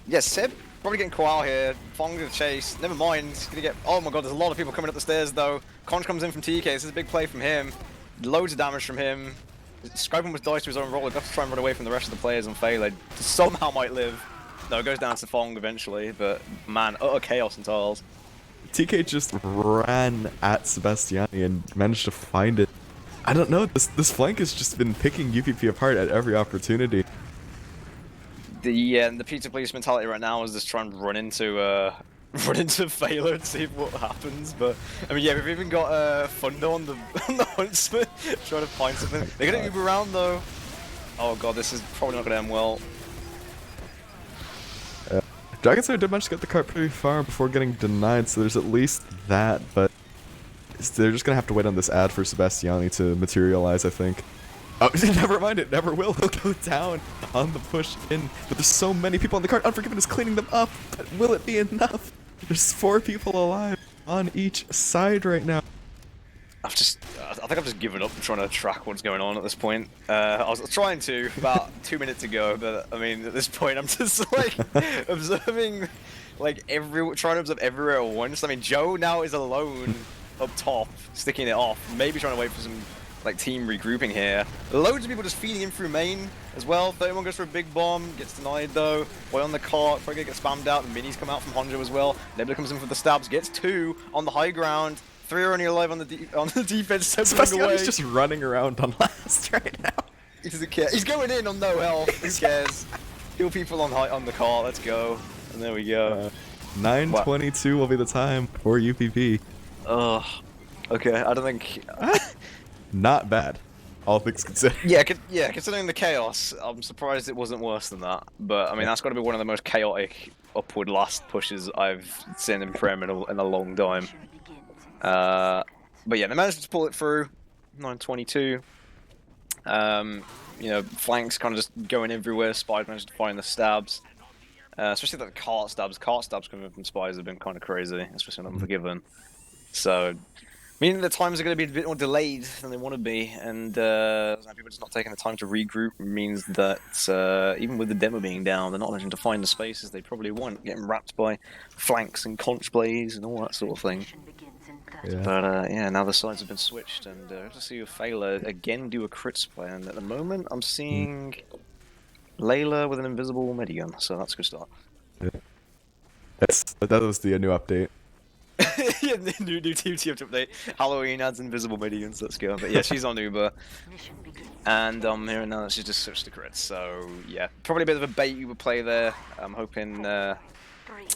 Speaker 2: in. Yeah, Seb probably getting caught out here. Fong to the chase. Never mind. He's gonna get. Oh my god, there's a lot of people coming up the stairs though. Conch comes in from TK. This is a big play from him. Loads of damage from him. Scribe almost dies to his own roll. He's got to try and run away from the rest of the players on Feila. Somehow might live. No, it goes down to Fong eventually, but man, utter chaos in tiles.
Speaker 3: TK just ran at Sebastiani and managed to find it. I don't know, this flank has just been picking UPP apart at every opportunity.
Speaker 2: The Peter Police mentality right now is just trying to run into Feila and see what happens. But I mean, yeah, we've even got Fundo on the Huntsman trying to find something. They're gonna Uber around though. Oh god, this is probably not gonna end well.
Speaker 3: Dragonslayer did manage to get the cart pretty far before getting denied, so there's at least that, but they're just gonna have to wait on this ad for Sebastiani to materialize, I think. Oh, never mind, it never will. He'll go down on the push in, but there's so many people on the cart. Unforgiven is cleaning them up, but will it be enough? There's 4 people alive on each side right now.
Speaker 2: I think I've just given up trying to track what's going on at this point. I was trying to about 2 minutes ago, but I mean, at this point, I'm just like observing, like trying to observe everywhere at once. I mean, Joe now is alone up top, sticking it off, maybe trying to wait for some like team regrouping here. Loads of people just feeding in through main as well. 31 goes for a big bomb, gets denied though. Way on the cart, probably gonna get spammed out. The minis come out from Honjo as well. Nebula comes in for the stabs, gets 2 on the high ground. 3 are only alive on the defense.
Speaker 3: Sebastiani's just running around on last right now.
Speaker 2: He doesn't care. He's going in on no health. Who cares? Kill people on the car. Let's go. And there we go.
Speaker 3: 9:22 will be the time for UPP.
Speaker 2: Ugh. Okay. I don't think.
Speaker 3: Not bad, all things considered.
Speaker 2: Yeah. Considering the chaos, I'm surprised it wasn't worse than that. But I mean, that's got to be one of the most chaotic upward last pushes I've seen in Prem in a long time. But yeah, they managed to pull it through. 9:22. You know, flanks kind of just going everywhere. Spies managed to find the stabs. Especially the cart stabs. Cart stabs coming from Spies have been kind of crazy, especially on Unforgiven. So, meaning the times are going to be a bit more delayed than they want to be, and people just not taking the time to regroup means that even with the demo being down, they're not managing to find the spaces they probably want, getting wrapped by flanks and conch blaze and all that sort of thing.
Speaker 3: Yeah.
Speaker 2: But yeah, now the sides have been switched, and to see Feila again do a crit spray, and at the moment I'm seeing Layla with an invisible medigun, so that's a good start.
Speaker 3: Yeah. That was the new update.
Speaker 2: Yeah, new TF2 update. Halloween adds invisible minions, let's go. But yeah, she's on Uber. And I'm hearing now that she's just switched to crits, so yeah. Probably a bit of a bait Uber play there. I'm hoping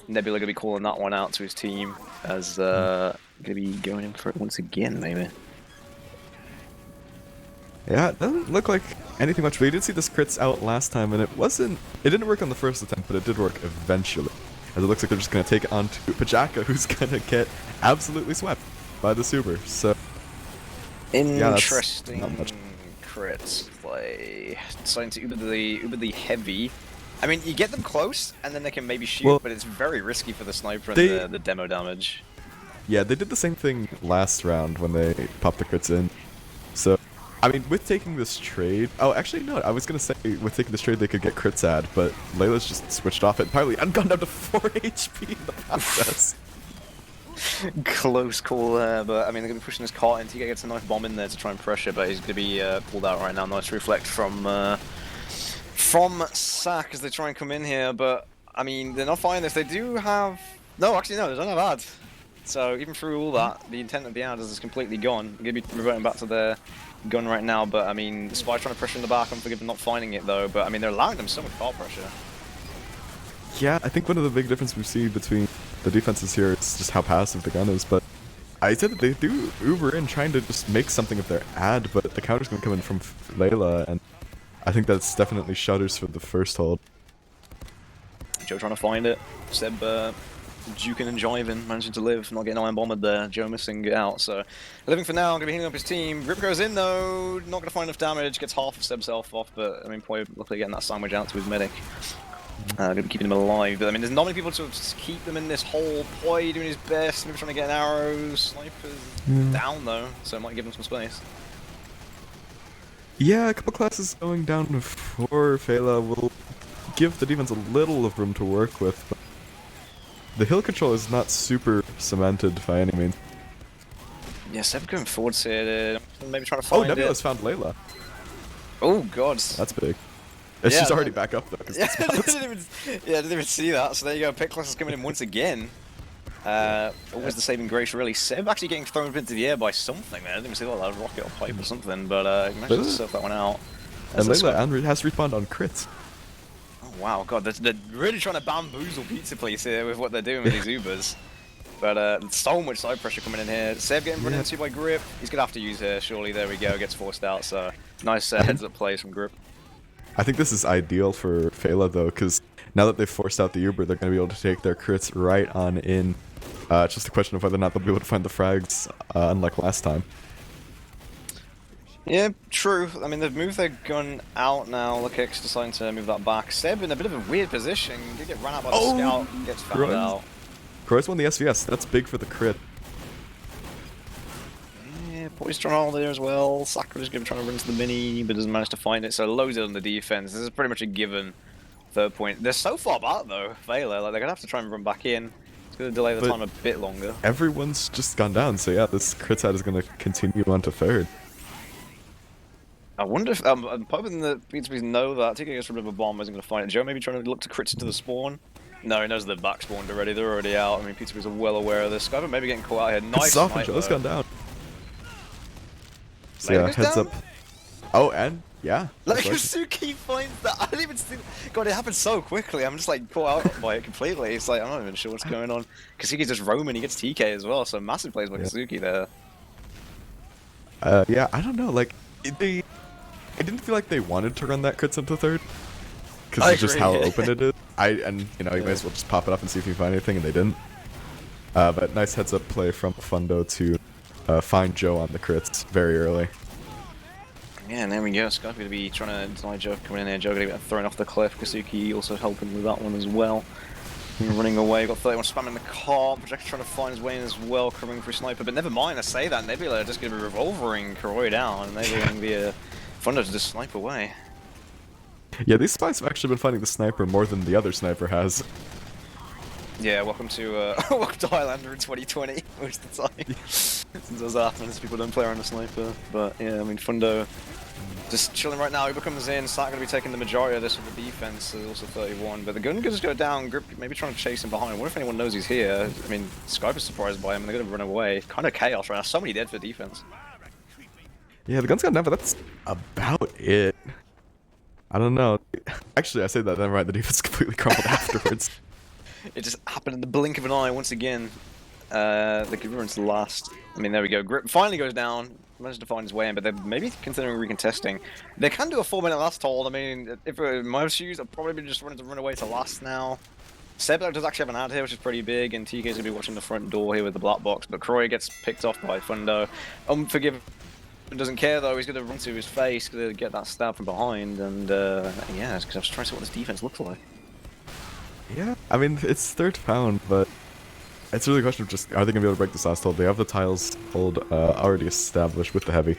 Speaker 2: Nebula gonna be calling that one out to his team as gonna be going in for it once again, maybe.
Speaker 3: Yeah, it doesn't look like anything much, but you did see this crits out last time, and it didn't work on the first attempt, but it did work eventually. As it looks like they're just going to take it on to Pajaka, who's going to get absolutely swept by the Super. So,
Speaker 2: interesting
Speaker 3: yeah, not much.
Speaker 2: crits play. Starting to Uber the heavy. I mean, you get them close, and then they can maybe shoot, but it's very risky for the sniper and the demo damage.
Speaker 3: Yeah, they did the same thing last round when they popped the crits in. So, I mean, with taking this trade... Oh, actually, no, I was going to say with taking this trade they could get crits ad, but Layla's just switched off it entirely and gone down to 4 HP in the process.
Speaker 2: Close call there, but I mean, they're going to be pushing this cart in. TK gets a nice bomb in there to try and pressure, but he's going to be pulled out right now. Nice reflect from from Sack as they try and come in here, but I mean, they're not finding this. They do have... No, actually, no, they don't have ad. So even through all that, the intent of the ad is completely gone. I'm going to be reverting back to their gun right now, but I mean, the Spy trying to pressure in the back. I'm forgiven not finding it though, but I mean, they're allowing them so much car pressure.
Speaker 3: Yeah, I think one of the big differences we see between the defenses here is just how passive the gun is, but I said that they do Uber in trying to just make something of their ad, but the counter's going to come in from Feila, and I think that's definitely shutters for the first hold.
Speaker 2: Joe trying to find it. Seb juking and jiving, managing to live, not getting iron bombed there. Joe missing it out, so living for now. Going to be healing up his team. Grip goes in though, not going to find enough damage. Gets half of Seb's health off, but I mean, Py luckily getting that sandwich out to his medic. Going to be keeping him alive, but I mean, there's not many people to keep them in this hole. Py doing his best, maybe trying to get an arrow. Sniper's down though, so it might give him some space.
Speaker 3: Yeah, a couple classes going down for Feila will give the defense a little of room to work with, but the hill control is not super cemented by any means.
Speaker 2: Yeah, Seb going forwards here, maybe trying to find it.
Speaker 3: Oh, Nebula's found Layla.
Speaker 2: Oh god.
Speaker 3: That's big. She's already back up though.
Speaker 2: Yeah, I didn't even see that. So there you go, Pit class is coming in once again. Always the saving grace, really. Seb actually getting thrown up into the air by something there. I didn't even see that rocket or pipe or something, but he managed to surf that one out.
Speaker 3: And Layla has respawned on crits.
Speaker 2: Oh wow, god, they're really trying to bamboozle Pizza Place here with what they're doing with these Ubers. But so much side pressure coming in here. Seb getting run into by Grip. He's gonna have to use her, surely. There we go, gets forced out. So nice heads up plays from Grip.
Speaker 3: I think this is ideal for Feila though, because now that they've forced out the Uber, they're going to be able to take their crits right on in. It's just a question of whether or not they'll be able to find the frags, unlike last time.
Speaker 2: Yeah, true. I mean, they've moved their gun out now. Look, X deciding to move that back. Seb in a bit of a weird position. Did get run out by the scout. Gets found out.
Speaker 3: Kroy's won the SVS. That's big for the crit.
Speaker 2: Yeah, Poise trying to hold there as well. Sakura's going to try to run to the mini, but doesn't manage to find it. So loads it on the defense. This is pretty much a given third point. They're so far back though, Feila. Like they're gonna have to try and run back in. It's gonna delay the time a bit longer.
Speaker 3: Everyone's just gone down, so yeah, this crit side is gonna continue on to third.
Speaker 2: I wonder if I'm hoping the Pizza know that. TK gets rid of a bomb, isn't gonna find it. Joe maybe trying to look to crits into the spawn. No, he knows they're back spawned already. They're already out. I mean, Pizza are well aware of this. Skyper maybe getting caught out here. Nice sniper.
Speaker 3: Joe's gone down. So yeah, heads up. Oh, and yeah.
Speaker 2: Like Suki finds that. I didn't even see. God, it happened so quickly. I'm just like caught out by it completely. It's like I'm not even sure what's going on. Kasuki's just roaming. He gets TK as well. So massive plays by Kasuki there.
Speaker 3: Yeah, I don't know. Like I didn't feel like they wanted to run that crits into third because it's just how open it is. You know, you might as well just pop it up and see if you find anything, and they didn't. But nice heads up play from Fundo to find Joe on the crits very early.
Speaker 2: Yeah, and there we go. Scott's going to be trying to deny Joe coming in there. Joe going to get thrown off the cliff. Kasuki also helping with that one as well. Running away. Got 31 spamming the car. Projector trying to find his way in as well, covering for Sniper. But never mind, I say that. Nebula are just going to be revolvering Kuroi down. And they're going to be Fundo to just snipe away.
Speaker 3: Yeah, these spies have actually been finding the sniper more than the other sniper has.
Speaker 2: Yeah, welcome to Highlander in 2020 most of the time. Since those happens, people don't play around the sniper. But yeah, I mean, Fundo just chilling right now. Uber comes in. Sat going to be taking the majority of this with the defense. So also 31. But the gun could just go down. Grip maybe trying to chase him behind. I wonder if anyone knows he's here. I mean, Skype is surprised by him, and they're going to run away. Kind of chaos right now. So many dead for defense.
Speaker 3: Yeah, the gun's gone down, but that's about it. I don't know. Actually, I say that, then right, the defense completely crumbled afterwards.
Speaker 2: It just happened in the blink of an eye once again. The Gurun's last. I mean, there we go. Grip finally goes down. Managed to find his way in, but they're maybe considering recontesting. They can do a 4-minute last hold. I mean, if it were in my shoes, I'd probably be just wanting to run away to last now. Seb does actually have an ad here, which is pretty big, and TK's going to be watching the front door here with the black box, but Kuroi gets picked off by Fundo. Unforgiven. Doesn't care though, he's going to run to his face, going to get that stab from behind, and yeah, because I was trying to see what this defense looks like.
Speaker 3: Yeah, I mean, it's third pound, but it's really a question of just, are they going to be able to break this last hold? They have the tiles hold already established with the heavy.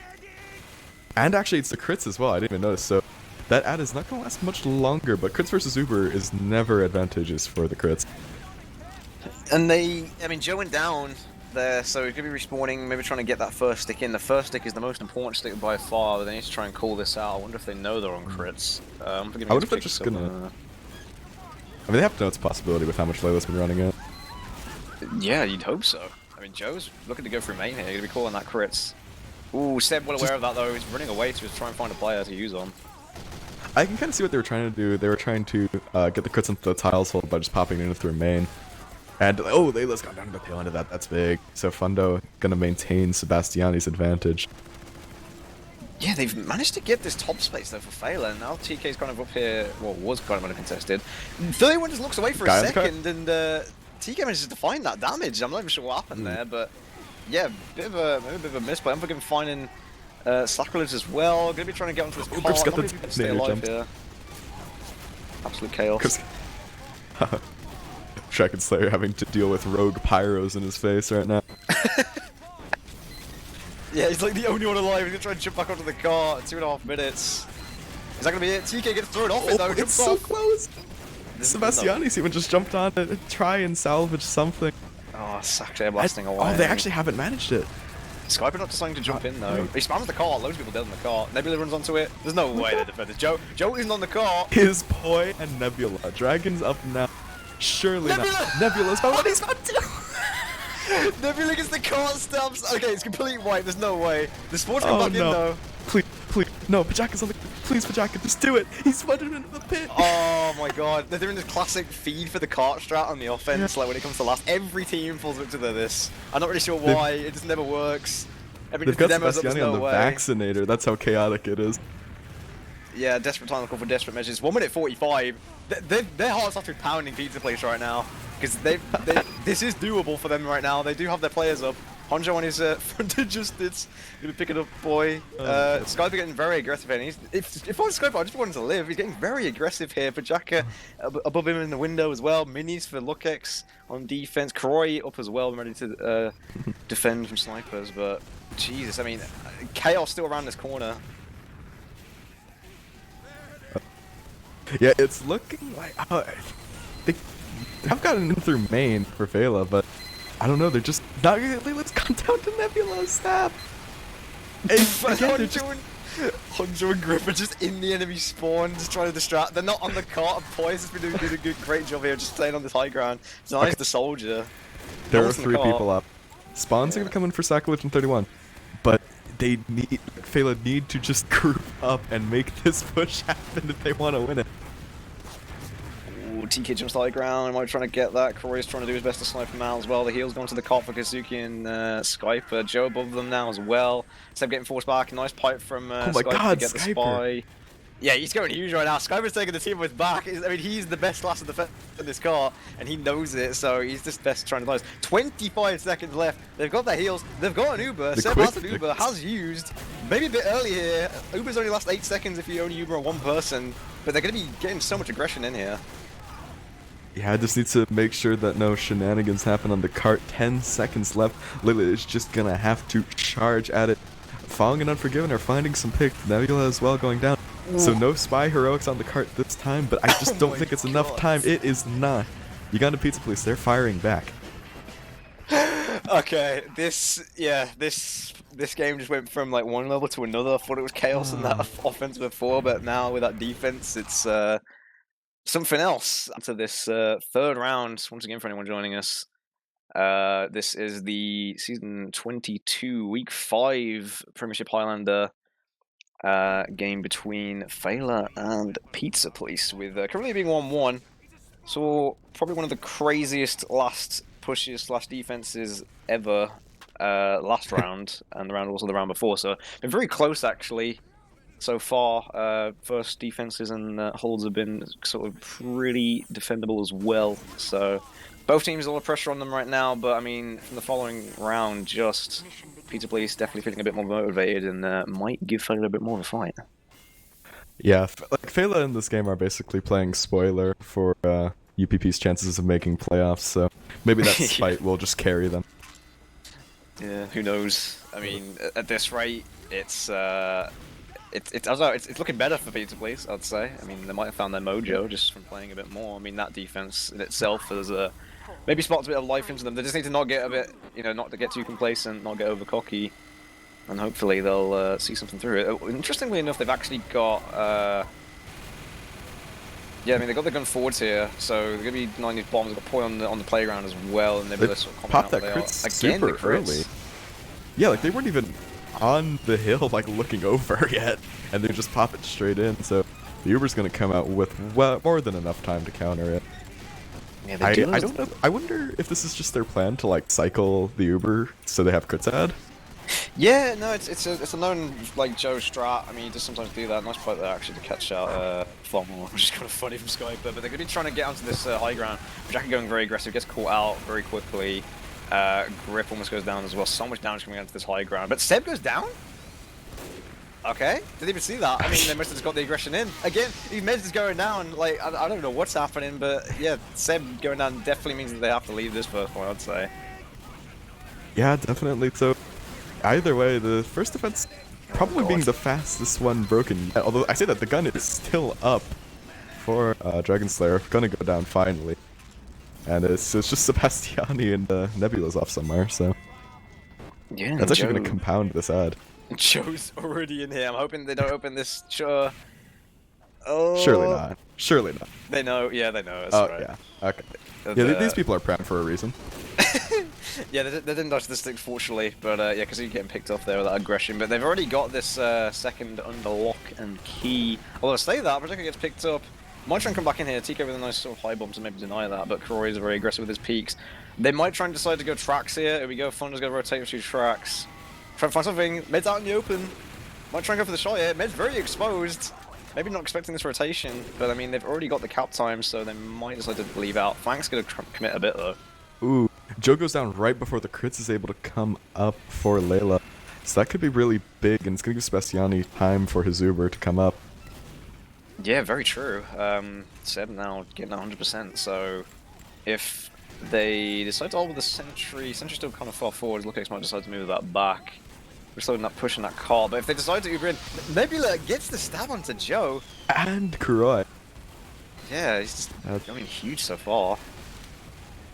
Speaker 3: And actually, it's the crits as well, I didn't even notice, so that ad is not going to last much longer, but crits versus Uber is never advantageous for the crits.
Speaker 2: And I mean, Joe went down there, so he's going to be respawning, maybe trying to get that first stick in. The first stick is the most important stick by far, but they need to try and call this out. I wonder if they know they're on crits.
Speaker 3: I wonder if they're just gonna... I mean, they have to know it's a possibility with how much Layla's been running it.
Speaker 2: Yeah, you'd hope so. I mean, Joe's looking to go through main here, going to be calling that crits. Ooh, Seb well aware of that though, he's running away to just try and find a player to use on.
Speaker 3: I can kind of see what they were trying to do. They were trying to get the crits into the tiles hole by just popping in through main. And, oh, Layla's gone down to the tail end of that. That's big. So Fundo going to maintain Sebastiani's advantage.
Speaker 2: Yeah, they've managed to get this top space though for Feila, and now TK's kind of up here, well, was kind of uncontested. 31 just looks away for a second, and TK manages to find that damage. I'm not even sure what happened there, but yeah, maybe a bit of a misplay. I'm forgetting finding Sacrilege as well. Gonna be trying to get onto this part.
Speaker 3: Got the
Speaker 2: Not stay alive here. Absolute chaos.
Speaker 3: Dragon Slayer having to deal with rogue pyros in his face right now.
Speaker 2: Yeah, he's like the only one alive. He's gonna try and jump back onto the car. 2.5 minutes. Is that gonna be it? TK gets thrown off it though.
Speaker 3: It's so close. Sebastiani's even just jumped on to try and salvage something.
Speaker 2: Oh, Sacrilege blasting away.
Speaker 3: Oh, they actually haven't managed it.
Speaker 2: Skyper not deciding to jump in though. He spams the car, loads of people dead in the car. Nebula runs onto it. There's no way they defend it. Joe isn't on the car.
Speaker 3: His Poi and Nebula. Dragon's up now. Surely not. Nebula's oh, he's not too.
Speaker 2: Nebula gets the car stamps. Okay, it's complete white. There's no way. The sports come back in though.
Speaker 3: Please. No, Pajaka's on the... Please, Pajaka, just do it. He's running into the pit.
Speaker 2: Oh my god. They're doing this classic feed for the cart strat on the offense. Like when it comes to last, every team falls into this. I'm not really sure why. It just never works.
Speaker 3: They've got Sebastiani on the vaccinator. That's how chaotic it is.
Speaker 2: Yeah, desperate time to call for desperate measures. 1 minute 45. Their hearts are pounding pizza place right now because this is doable for them right now. They do have their players up. Honjo on his frontage just it's gonna pick it up, boy. Skyper getting very aggressive here. And if I was Skyper, I just want him to live. He's getting very aggressive here. Pajaka above him in the window as well. Minis for Lukex on defense. Kroy up as well, ready to defend from snipers. But Jesus, I mean, chaos still around this corner.
Speaker 3: Yeah, it's looking like they have gotten in through main for Feila, but I don't know. They're just not. Let's come down to Nebula. Snap.
Speaker 2: Honjo and Griffin just in the enemy spawn, just trying to distract. They're not on the cart. Poise has been doing a great job here, just staying on this high ground. It's nice, the soldier.
Speaker 3: There are 3 people up. Spawns are gonna come in for Sacrilege and 31, but they need Feila need to just group up and make this push happen if they want to win it.
Speaker 2: Ooh, TK jumps to high ground. Might be trying to get that. Kroy is trying to do his best to snipe him out as well. The heal's going to the cart for Kazuki and Skyper. Joe above them now as well. Seb getting forced back. Nice pipe from
Speaker 3: oh my
Speaker 2: Skyper
Speaker 3: God,
Speaker 2: to get the
Speaker 3: Skyper.
Speaker 2: spy. Yeah, he's going huge right now. Skyper's taking the team with back. I mean, he's the best class of defense in this car, and he knows it, so he's just best trying to lose. 25 seconds left. They've got their heals. They've got an Uber. Seb has an Uber, has used. Maybe a bit early here. Uber's only last 8 seconds if you only Uber on one person, but they're going to be getting so much aggression in here.
Speaker 3: Yeah, I just need to make sure that no shenanigans happen on the cart. 10 seconds left. Lily is just gonna have to charge at it. Fong and Unforgiven are finding some picks. Nebula as well going down. Ooh. So no spy heroics on the cart this time, but I just don't think it's enough time. It is not. Uganda Pizza Police, they're firing back.
Speaker 2: Okay, this game just went from like one level to another. I thought it was chaos in that offense before, but now with that defense, it's something else. To this 3rd round, once again for anyone joining us. This is the season 22, week 5 Premiership Highlander game between Feila and Pizza Police, with currently being 1-1. So probably one of the craziest last pushes / defenses ever last round, and also the round before. So been very close actually. So far, first defenses and holds have been sort of pretty defendable as well. So both teams a lot of pressure on them right now, but I mean, from the following round, just Pizza Police definitely feeling a bit more motivated and might give Feila a bit more of a fight.
Speaker 3: Yeah, like Feila in this game are basically playing spoiler for UPP's chances of making playoffs, so maybe that spite will just carry them.
Speaker 2: Yeah, who knows? I mean, at this rate, it's looking better for Pizza Police, I'd say. I mean, they might have found their mojo just from playing a bit more. I mean, that defense in itself is maybe sparks a bit of life into them. They just need to not get a bit, you know, not to get too complacent, not get over cocky, and hopefully they'll see something through it. Interestingly enough, they've actually got, yeah, I mean, they got the gun forwards here, so they're gonna be denying these bombs. They've got Poi on the playground as well, and they're sort of
Speaker 3: popped that
Speaker 2: crit
Speaker 3: super early. Yeah, like they weren't even on the hill, like looking over yet, and they just pop it straight in. So the Uber's gonna come out with more than enough time to counter it.
Speaker 2: Yeah,
Speaker 3: I don't know. I wonder if this is just their plan to like cycle the Uber so they have crits add.
Speaker 2: Yeah, no, it's a known like Joe strat. I mean, he does sometimes do that. Nice play there actually to catch out Fomor, which is kind of funny from Skype. But they're gonna be trying to get onto this high ground. Jackie going very aggressive, gets caught out very quickly. Grip almost goes down as well. So much damage coming onto this high ground. But Seb goes down. Okay, didn't even see that. I mean, they must have just got the aggression in. Again, these meds is going down. Like, I don't know what's happening, but yeah, Seb going down definitely means that they have to leave this first point, I'd say.
Speaker 3: Yeah, definitely. So either way, the first defense probably being the fastest one broken yet. Although I say that the gun is still up for Dragon Slayer. Gonna go down finally. And it's just Sebastiani and Nebula's off somewhere, so
Speaker 2: Yeah,
Speaker 3: that's actually gonna compound this ad.
Speaker 2: Joe's already in here. I'm hoping they don't open this. Sure. Oh.
Speaker 3: Surely not. Surely not.
Speaker 2: They know. Yeah, they know. That's
Speaker 3: Oh
Speaker 2: right.
Speaker 3: yeah. Okay. Yeah, these people are Prem for a reason.
Speaker 2: Yeah, they didn't dodge the stick, fortunately, but yeah, because he's getting picked off there with that aggression. But they've already got this second under lock and key. Although I say that, Projector gets picked up. Might try and come back in here. TK with a nice sort of high bomb to maybe deny that, but Kuroi is very aggressive with his peaks. They might try and decide to go tracks here. Here we go. Thunder's going to rotate with 2 tracks. Try to find something. Med's out in the open. Might try and go for the shot here. Med's very exposed. Maybe not expecting this rotation, but I mean, they've already got the cap time, so they might decide to leave out. Fang's going to commit a bit, though.
Speaker 3: Ooh, Joe goes down right before the crits is able to come up for Layla. So that could be really big, and it's going to give Sebastiani time for his Uber to come up.
Speaker 2: Yeah, very true. Seb now getting 100%, so if they decide to hold with the Sentry's still kind of far forward, Lookax might decide to move that back. We're slowing that pushing that car, but if they decide to Uber in, Nebula gets the stab onto Joe.
Speaker 3: And Kuroi.
Speaker 2: Yeah, he's just going huge so far.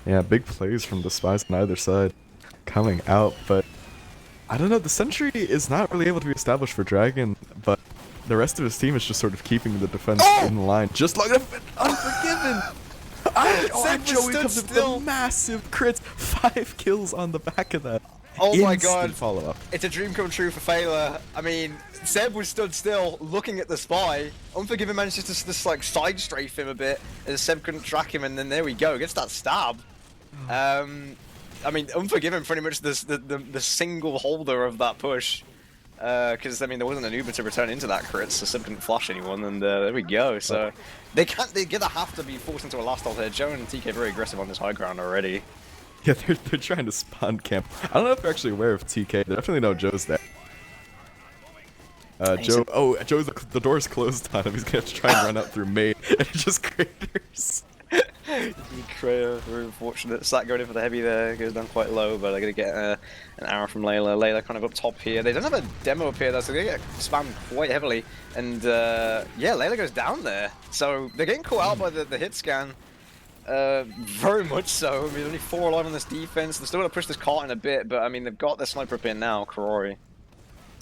Speaker 3: Yeah, big plays from the spies on either side coming out, but I don't know, the Sentry is not really able to be established for Dragon, but the rest of his team is just sort of keeping the defense in line, just long enough. Unforgiven! And Joey comes in with a massive crits, 5 kills on the back of that.
Speaker 2: Oh my god,
Speaker 3: follow-up.
Speaker 2: It's a dream come true for Feila. I mean, Seb was stood still, looking at the spy. Unforgiven managed to just like side strafe him a bit, as Seb couldn't track him, and then there we go, gets that stab. I mean, Unforgiven pretty much the single holder of that push. Because I mean, there wasn't an Uber to return into that crit, so Seb couldn't flash anyone, and there we go. So they gonna have to be forced into a last ult here. Joe and TK very aggressive on this high ground already.
Speaker 3: Yeah, they're trying to spawn camp. I don't know if they're actually aware of TK. They definitely know Joe's there. Joe. Oh, Joe's the door's closed on him. He's gonna have to try and run out through main, and it just craters.
Speaker 2: Kreia, very unfortunate. Sat going in for the heavy there, goes down quite low, but they're going to get an arrow from Layla. Layla kind of up top here. They don't have a demo up here though, so they're going to get spammed quite heavily. And yeah, Layla goes down there. So they're getting caught out by the hit scan. Very much so. I mean, only 4 alive on this defense. They're still going to push this cart in a bit, but I mean, they've got their sniper up in now, Kuroi.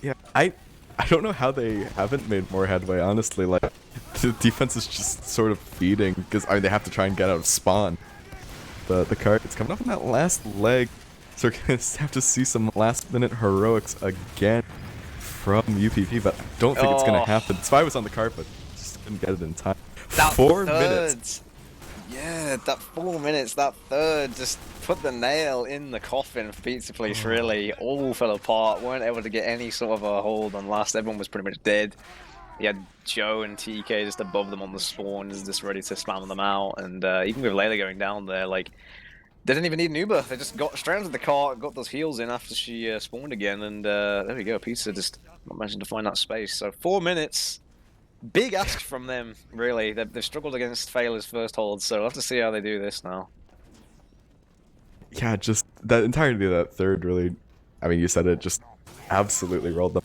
Speaker 3: Yeah, I don't know how they haven't made more headway, honestly. Like, the defense is just sort of feeding, because I mean, they have to try and get out of spawn. The cart, it's coming up on that last leg, so we're going to have to see some last-minute heroics again from UPP, but I don't think it's going to happen. Spy was on the cart, but just couldn't get it in time.
Speaker 2: That
Speaker 3: 4 minutes.
Speaker 2: Yeah, that 4 minutes, that third, just put the nail in the coffin for Pizza Place, really. All fell apart, weren't able to get any sort of a hold on last. Everyone was pretty much dead. You had Joe and TK just above them on the spawn, just ready to spam them out. And even with Layla going down there, like, they didn't even need an Uber. They just got straight into the car, got those heals in after she spawned again. And there we go, Pizza just not managing to find that space. So 4 minutes. Big ask from them, really. They've struggled against Feila's first hold, so we'll have to see how they do this now.
Speaker 3: Yeah, just that entirety of that third really, I mean, you said it, just absolutely rolled them.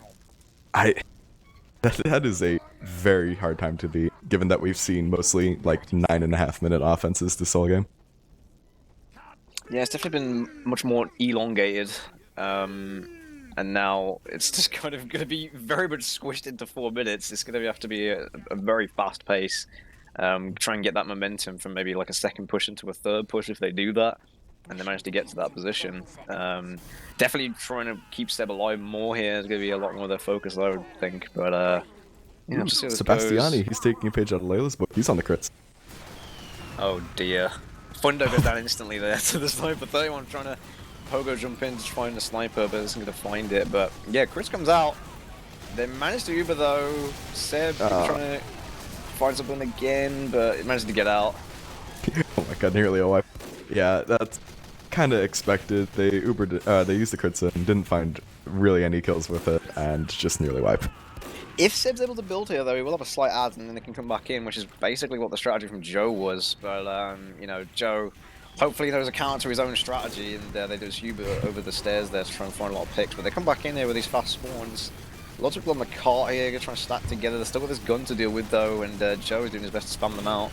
Speaker 3: That is a very hard time to beat, given that we've seen mostly like 9.5-minute offenses this whole game.
Speaker 2: Yeah, it's definitely been much more elongated. And now it's just kind of going to be very much squished into 4 minutes. It's going to have to be a very fast pace. Try and get that momentum from maybe like a second push into a third push if they do that, and they manage to get to that position. Definitely trying to keep Seb alive more here is going to be a lot more of their focus, I would think. But yeah,
Speaker 3: Ooh,
Speaker 2: just see how this
Speaker 3: Sebastiani,
Speaker 2: goes.
Speaker 3: he's taking a page out of Layla's book. He's on the crits.
Speaker 2: Oh dear. Fundo goes down instantly there to the sniper. 31 trying to Pogo jump in to find the sniper, but isn't going to find it. But yeah, Chris comes out. They managed to Uber though. Seb trying to find something again, but it managed to get out.
Speaker 3: Oh my god, nearly a wipe. Yeah, that's kind of expected. They Ubered, they used the crits and didn't find really any kills with it, and just nearly wipe.
Speaker 2: If Seb's able to build here, though, he will have a slight ad, and then they can come back in, which is basically what the strategy from Joe was. But, you know, Joe hopefully knows a counter to his own strategy, and they just Uber over the stairs there to try and find a lot of picks. But they come back in here with these fast spawns. Lots of people on the cart here, trying to stack together. They're still got this gun to deal with, though, and Joe is doing his best to spam them out.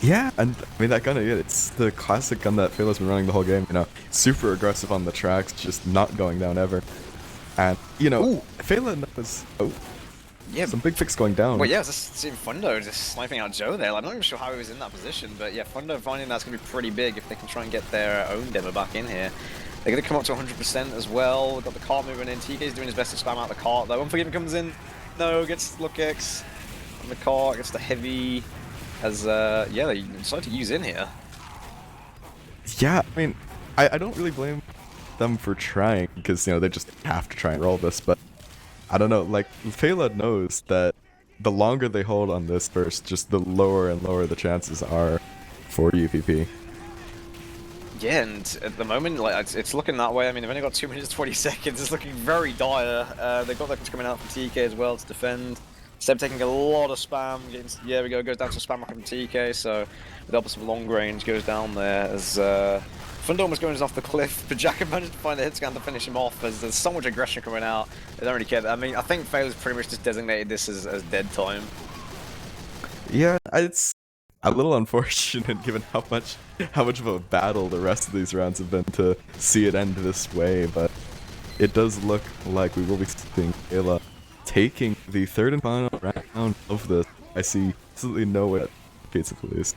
Speaker 3: Yeah, and I mean that gun, it's the classic gun that Feila's been running the whole game. You know, super aggressive on the tracks, just not going down ever. And you know, Feila knows. Oh,
Speaker 2: yeah,
Speaker 3: some big picks going down.
Speaker 2: Well, yeah, I was just seeing Fundo just sniping out Joe there. Like, I'm not even sure how he was in that position, but yeah, Fundo finding that's going to be pretty big if they can try and get their own demo back in here. They're going to come up to 100% as well. We've got the cart moving in. TK's doing his best to spam out the cart, though. Unforgiven comes in. No, gets Look X on the cart, gets the heavy. As, yeah, they decide to use in here.
Speaker 3: Yeah, I mean, I don't really blame them for trying, because, you know, they just have to try and roll this, but I don't know, like, Feila knows that the longer they hold on this first, just the lower and lower the chances are for UPP.
Speaker 2: Yeah, and at the moment, like it's looking that way. I mean, they've only got 2 minutes 20 seconds. It's looking very dire. They've got that coming out from TK as well to defend. Seb taking a lot of spam. Yeah, we go. Goes down to spam rocket from TK. So with the help of some long range, goes down there as Fundorm was going off the cliff. But Jack managed to find the hit scan to finish him off. As there's so much aggression coming out. They don't really care. I mean, I think Faila's pretty much just designated this as dead time.
Speaker 3: Yeah, it's a little unfortunate given how much of a battle the rest of these rounds have been to see it end this way, but it does look like we will be seeing Feila taking the third and final round of this. I see absolutely no way at Pizza Police.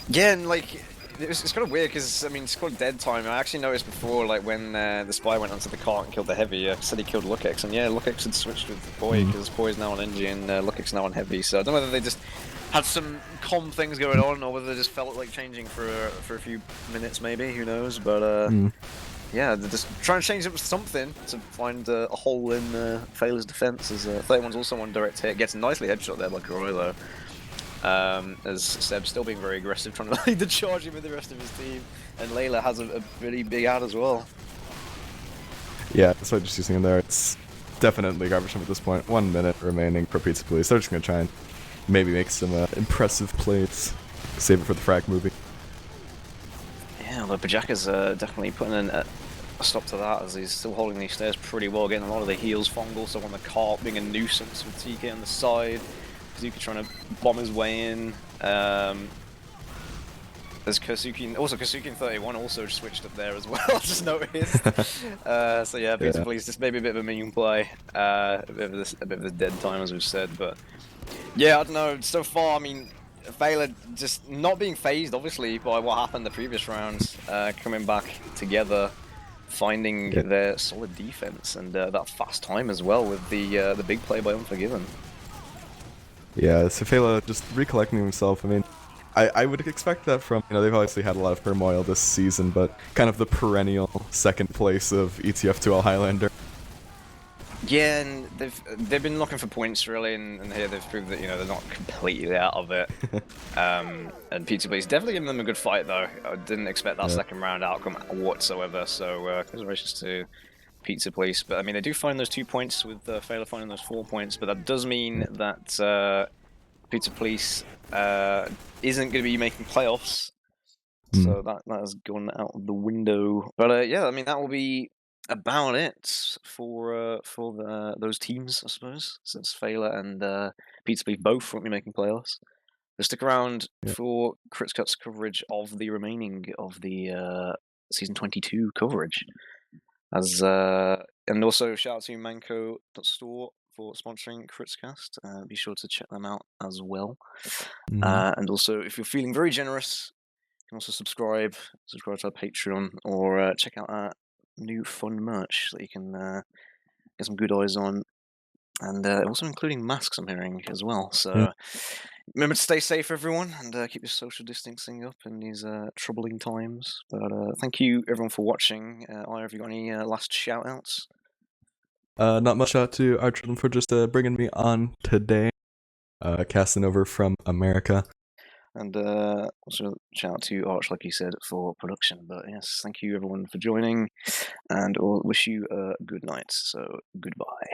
Speaker 2: Yeah, and like it's kind of weird because I mean it's called dead time. I actually noticed before, like when the spy went onto the cart and killed the heavy. Said he killed Lukex, and yeah, Lukex had switched with Poi because Poi is now on NG and Lukex now on heavy. So I don't know whether they just had some comm things going on or whether they just felt like changing for a few minutes, maybe. Who knows? But yeah, they're just trying to change it with something to find a hole in Feila's defense. As 31's also on direct hit, gets a nicely headshot there by Corolla. As Seb's still being very aggressive, trying to lead the charge with the rest of his team, and Layla has a really big ad as well.
Speaker 3: Yeah, that's why I'm just using him there. It's definitely garbage time at this point. 1 minute remaining for Pizza Police. They're just gonna try and maybe make some impressive plays, save it for the frag movie.
Speaker 2: Yeah, but Bajaka's definitely putting in a stop to that as he's still holding these stairs pretty well, getting a lot of the heals. Fongle, so on the cart, being a nuisance with TK on the side. Kazuki trying to bomb his way in. There's Kazuki, also Kazuki in 31 also switched up there as well, I just noticed. So yeah, Pizza Police, just maybe a bit of a minion play. A bit of this dead time, as we've said, but yeah, I don't know, so far, I mean, Feila just not being phased, obviously, by what happened the previous rounds, coming back together, finding their solid defense and that fast time as well with the big play by Unforgiven.
Speaker 3: Yeah, so Feila just recollecting himself. I mean, I would expect that from, you know, they've obviously had a lot of turmoil this season, but kind of the perennial second place of ETF2L Highlander.
Speaker 2: Yeah, and they've been looking for points really, and here they've proved that, you know, they're not completely out of it. And Pizza Police definitely giving them a good fight though. I didn't expect that second round outcome whatsoever. So congratulations to Pizza Police. But I mean, they do find those 2 points with Feila finding those 4 points. But that does mean that Pizza Police isn't going to be making playoffs. So that has gone out of the window. But yeah, I mean that will be about it for those teams, I suppose, since Feila and Pizza Police both won't be making playoffs. stick around
Speaker 3: Yeah.
Speaker 2: for Critscut's coverage of the remaining of the season 22 coverage. And also shout out to Manco.store for sponsoring Critscast. Be sure to check them out as well. And also, if you're feeling very generous, you can also subscribe to our Patreon, or check out our new fun merch that you can get some good eyes on, and also including masks, I'm hearing, as well. So remember to stay safe, everyone, and keep your social distancing up in these troubling times. But thank you, everyone, for watching. Ira, have you got any last shout-outs?
Speaker 3: Not much out to ArchRhythm for just bringing me on today, casting over from America.
Speaker 2: And also shout out to Arch, like you said, for production. But yes, thank you, everyone, for joining, and we'll wish you a good night. So goodbye.